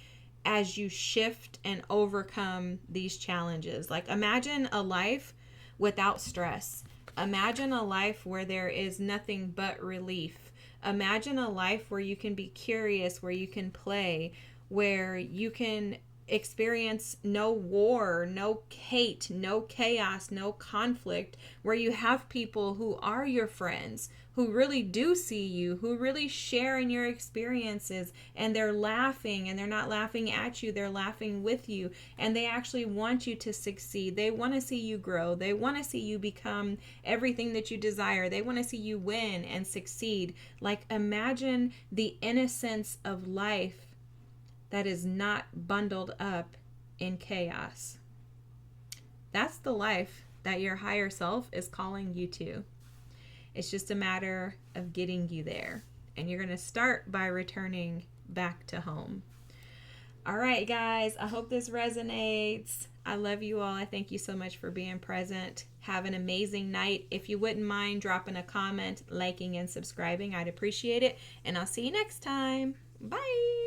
as you shift and overcome these challenges. Like, imagine a life without stress. Imagine a life where there is nothing but relief. Imagine a life where you can be curious, where you can play, where you can experience no war, no hate, no chaos, no conflict, where you have people who are your friends, who really do see you, who really share in your experiences, and they're laughing, and they're not laughing at you, they're laughing with you, and they actually want you to succeed. They want to see you grow. They want to see you become everything that you desire. They want to see you win and succeed. Like, imagine the innocence of life that is not bundled up in chaos. That's the life that your higher self is calling you to. It's just a matter of getting you there. And you're going to start by returning back to home. All right, guys, I hope this resonates. I love you all. I thank you so much for being present. Have an amazing night. If you wouldn't mind dropping a comment, liking, and subscribing, I'd appreciate it. And I'll see you next time. Bye.